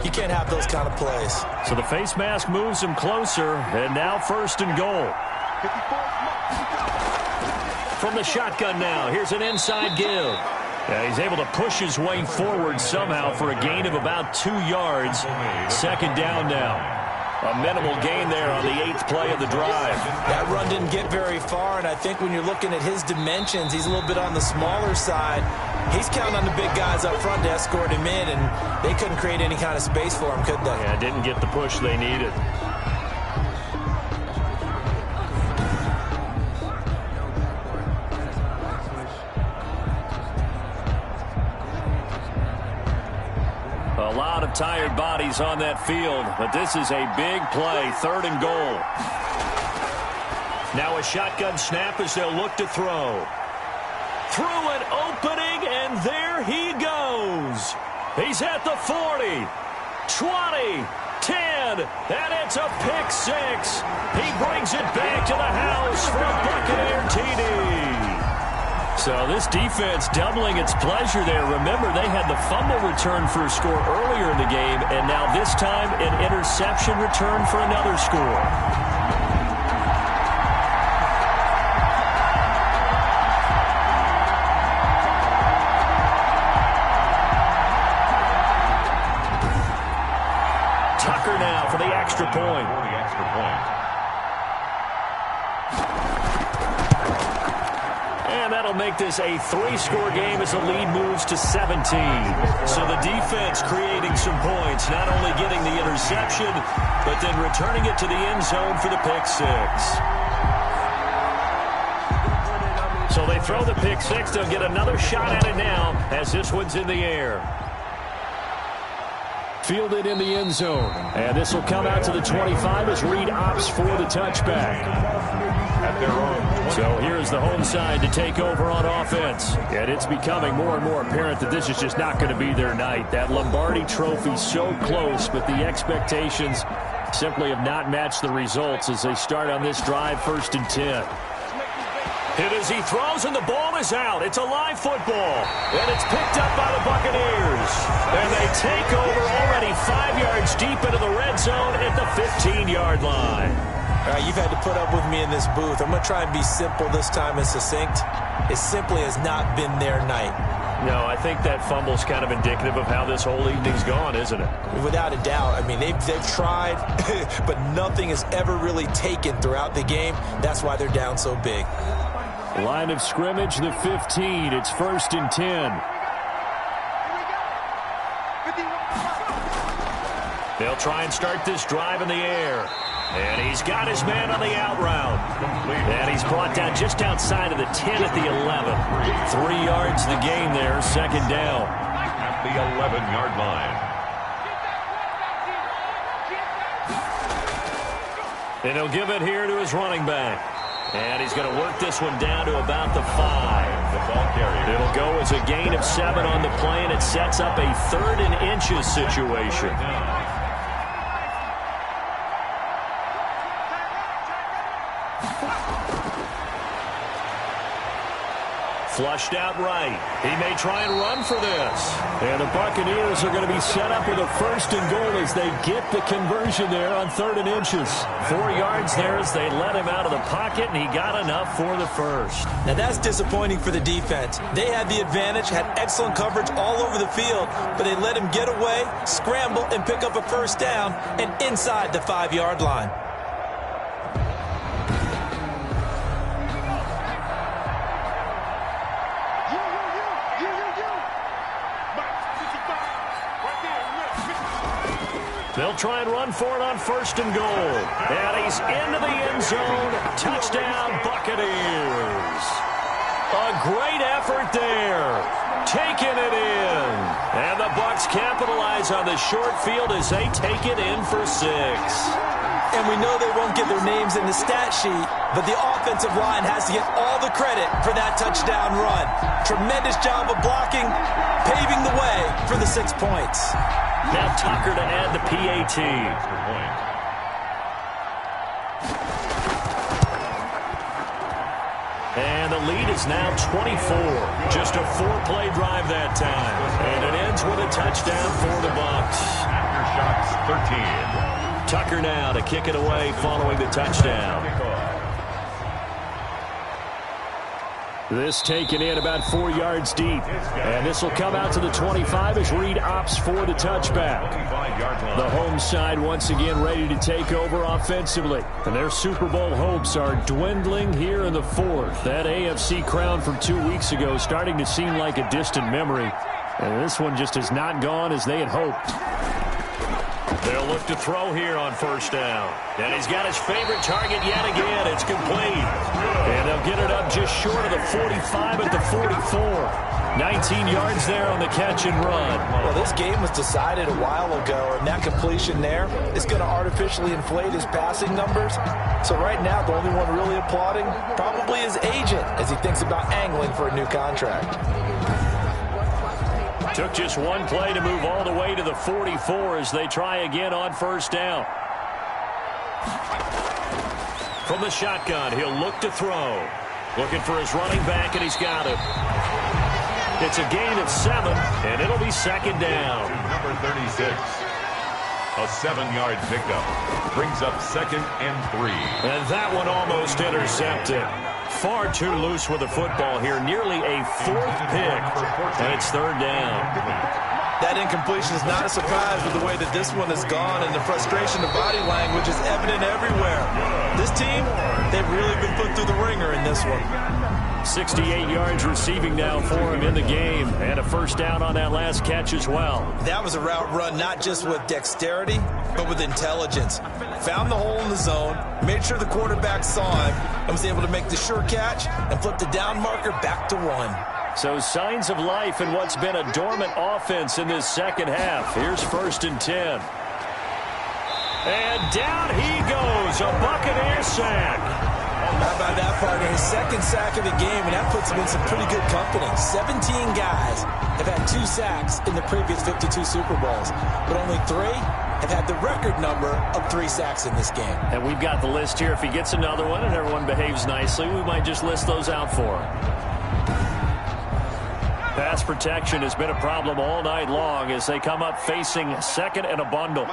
you can't have those kind of plays. So the face mask moves him closer, and now 1st and goal. From the shotgun now, here's an inside give. Yeah, he's able to push his way forward somehow for a gain of about 2 yards. Second down now. A minimal gain there on the 8th play of the drive. That run didn't get very far, and I think when you're looking at his dimensions, he's a little bit on the smaller side. He's counting on the big guys up front to escort him in, and they couldn't create any kind of space for him, could they? Yeah, didn't get the push they needed. A lot of tired bodies on that field, but this is a big play, 3rd and goal. Now a shotgun snap as they'll look to throw. Through an opening, and there he goes. He's at the 40, 20, 10, and it's a pick 6. He brings it back to the house for a Buccaneer TD. So this defense doubling its pleasure there. Remember, they had the fumble return for a score earlier in the game, and now this time an interception return for another score. Tucker now for the extra point. And that'll make this a 3-score game as the lead moves to 17. So the defense creating some points, not only getting the interception, but then returning it to the end zone for the pick 6. So they throw the pick 6. They'll get another shot at it now as this one's in the air. Fielded in the end zone. And this will come out to the 25 as Reed opts for the touchback. So here's the home side to take over on offense. And it's becoming more and more apparent that this is just not going to be their night. That Lombardi trophy so close, but the expectations simply have not matched the results as they start on this drive, 1st and 10. Hit as he throws, and the ball is out. It's a live football, and it's picked up by the Buccaneers. And they take over already 5 yards deep into the red zone at the 15-yard line. All right, you've had to put up with me in this booth. I'm going to try and be simple this time and succinct. It simply has not been their night. No, I think that fumble's kind of indicative of how this whole evening's gone, isn't it? Without a doubt. I mean, they've tried, but nothing has ever really taken throughout the game. That's why they're down so big. Line of scrimmage, the 15. It's 1st and 10. They'll try and start this drive in the air. And he's got his man on the out route. And he's brought down just outside of the 10 at the 11. 3 yards the gain there, 2nd down. At the 11-yard line. And he'll give it here to his running back. And he's going to work this one down to about the 5. The ball carrier. It'll go as a gain of 7 on the play, and it sets up a 3rd and inches situation. Flushed out right. He may try and run for this. And the Buccaneers are going to be set up with a 1st and goal as they get the conversion there on 3rd and inches. 4 yards there as they let him out of the pocket, and he got enough for the 1st. Now that's disappointing for the defense. They had the advantage, had excellent coverage all over the field, but they let him get away, scramble, and pick up a 1st down and inside the 5-yard line. They'll try and run for it on 1st and goal. And he's into the end zone. Touchdown, Buccaneers. A great effort there. Taking it in. And the Bucs capitalize on the short field as they take it in for 6. And we know they won't get their names in the stat sheet, but the offensive line has to get all the credit for that touchdown run. Tremendous job of blocking, paving the way for the 6 points. Now Tucker to add the PAT. And the lead is now 24. Just a 4-play drive that time. And it ends with a touchdown for the Bucs. Aftershocks 13. Tucker now to kick it away following the touchdown. This taken in about 4 yards deep. And this will come out to the 25 as Reed opts for the touchback. The home side once again ready to take over offensively. And their Super Bowl hopes are dwindling here in the 4th. That AFC crown from 2 weeks ago starting to seem like a distant memory. And this one just has not gone as they had hoped. They'll look to throw here on 1st down. And he's got his favorite target yet again. It's complete. And they'll get it up just short of the 45 at the 44. 19 yards there on the catch and run. Well, this game was decided a while ago, and that completion there is going to artificially inflate his passing numbers. So right now, the only one really applauding probably his agent as he thinks about angling for a new contract. Took just one play to move all the way to the 44 as they try again on 1st down. From the shotgun, he'll look to throw. Looking for his running back, and he's got it. It's a gain of 7, and it'll be 2nd down. Number 36. A 7-yard pickup. Brings up 2nd and 3. And that one almost intercepted. Far too loose with the football here. Nearly a 4th pick. And it's 3rd down. That incompletion is not a surprise with the way that this one has gone, and the frustration of body language is evident everywhere. This team, they've really been put through the ringer in this one. 68 yards receiving now for him in the game, and a 1st down on that last catch as well. That was a route run not just with dexterity, but with intelligence. Found the hole in the zone, made sure the quarterback saw him, and was able to make the sure catch and flip the down marker back to 1. So signs of life in what's been a dormant offense in this 2nd half. Here's 1st and 10. And down he goes, a Buccaneer sack. How about that, partner? His 2nd sack of the game, and that puts him in some pretty good company. 17 guys have had 2 sacks in the previous 52 Super Bowls, but only 3 have had the record number of 3 sacks in this game. And we've got the list here. If he gets another one and everyone behaves nicely, we might just list those out for him. Pass protection has been a problem all night long as they come up facing 2nd and a bundle.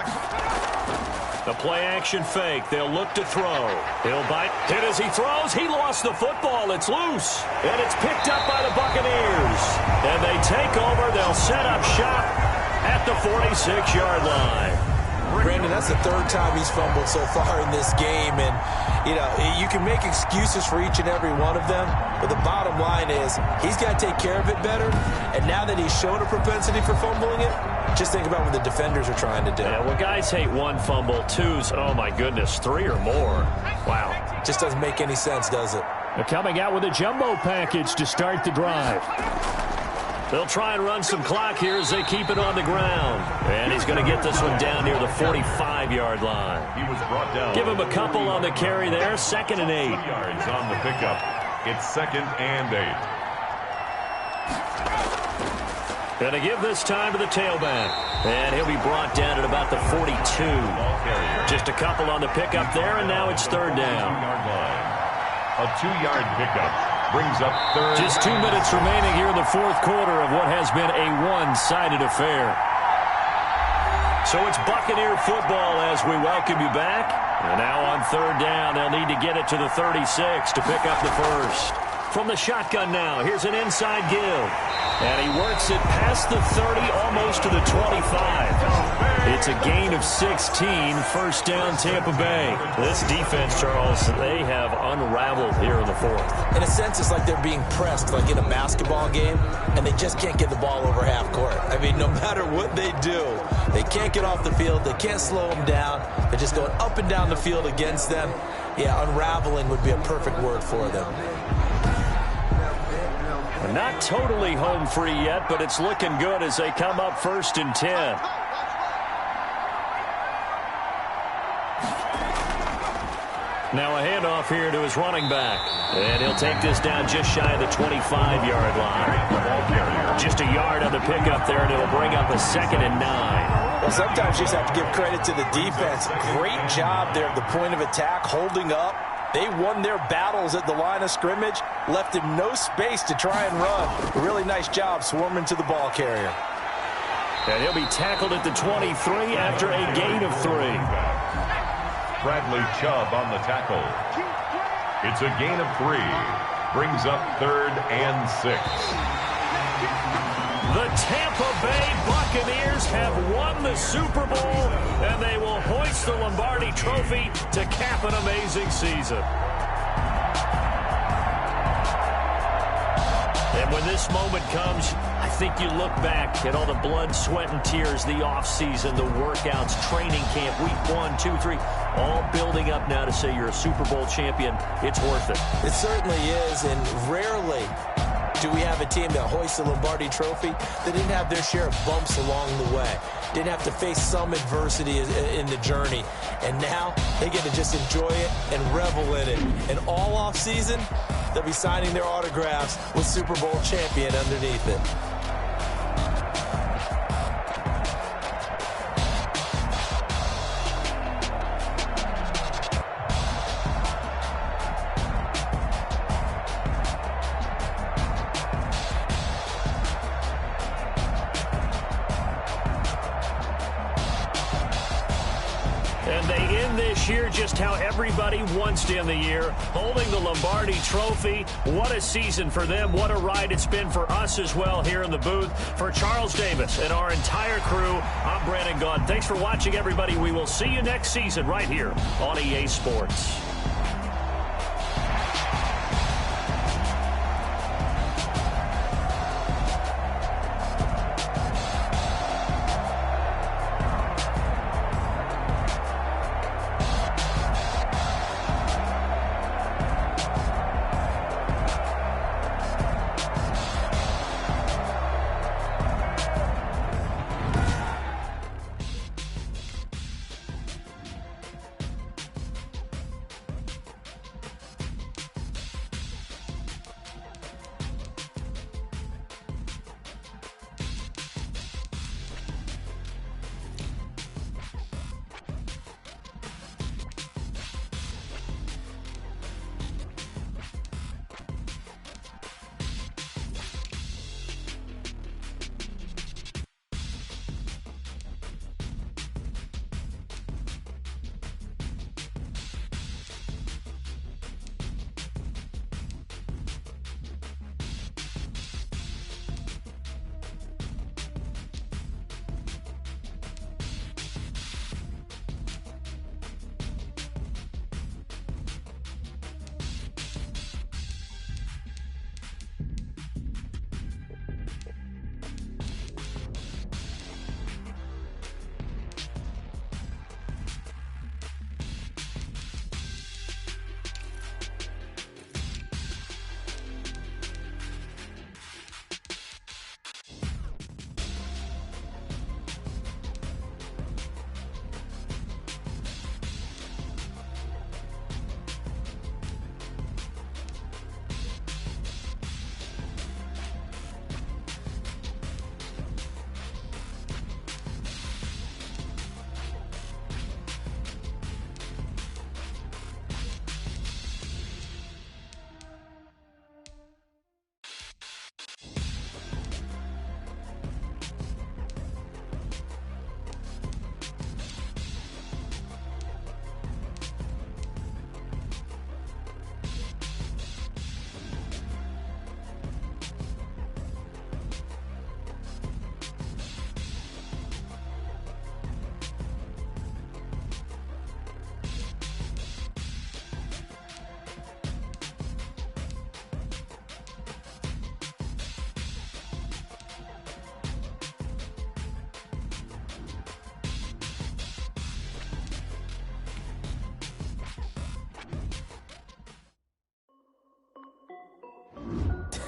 The play-action fake. They'll look to throw. He'll bite. Hit as he throws. He lost the football. It's loose. And it's picked up by the Buccaneers. And they take over. They'll set up shop at the 46-yard line. Brandon, that's the third time he's fumbled so far in this game. And, you can make excuses for each and every one of them. But the bottom line is he's got to take care of it better. And now that he's shown a propensity for fumbling it, just think about what the defenders are trying to do. Yeah, well, guys hate one fumble, twos, oh, my goodness, 3 or more. Wow. Just doesn't make any sense, does it? They're coming out with a jumbo package to start the drive. They'll try and run some clock here as they keep it on the ground. And he's going to get this one down near the 45-yard line. He was brought down. Give him a couple on the carry there. 2nd and 8. Yards on the pickup. It's 2nd and 8. Going to give this time to the tailback. And he'll be brought down at about the 42. Just a couple on the pickup there, and now it's 3rd down. A 2-yard pickup. Brings up 3rd. Just 2 minutes remaining here in the 4th quarter of what has been a one-sided affair. So it's Buccaneer football as we welcome you back. And now on 3rd down, they'll need to get it to the 36 to pick up the first. From the shotgun now, here's an inside give. And he works it past the 30, almost to the 25. It's a gain of 16, 1st down Tampa Bay. This defense, Charles, they have unraveled here in the 4th. In a sense, it's like they're being pressed, like in a basketball game, and they just can't get the ball over half court. I mean, no matter what they do, they can't get off the field. They can't slow them down. They're just going up and down the field against them. Yeah, unraveling would be a perfect word for them. Not totally home free yet, but it's looking good as they come up 1st and 10. Now a handoff here to his running back. And he'll take this down just shy of the 25-yard line. Just a yard on the pickup there, and it'll bring up a 2nd and 9. Well, sometimes you just have to give credit to the defense. Great job there at the point of attack, holding up. They won their battles at the line of scrimmage, left him no space to try and run. A really nice job swarming to the ball carrier. And he'll be tackled at the 23 after a gain of 3. Bradley Chubb on the tackle. It's a gain of 3. Brings up 3rd and 6. The Tampa Bay Buccaneers have won the Super Bowl, and they will hoist the Lombardi Trophy to cap an amazing season. And when this moment comes, I think you look back at all the blood, sweat, and tears, the offseason, the workouts, training camp, week 1, 2, 3, all building up now to say you're a Super Bowl champion. It's worth it. It certainly is, and rarely do we have a team that hoists the Lombardi Trophy that didn't have their share of bumps along the way, didn't have to face some adversity in the journey, and now they get to just enjoy it and revel in it. And all offseason, they'll be signing their autographs with Super Bowl champion underneath it. And they end this year just how everybody wants to end the year, holding the Lombardi Trophy. What a season for them. What a ride it's been for us as well here in the booth. For Charles Davis and our entire crew, I'm Brandon Gaudin. Thanks for watching, everybody. We will see you next season right here on EA Sports.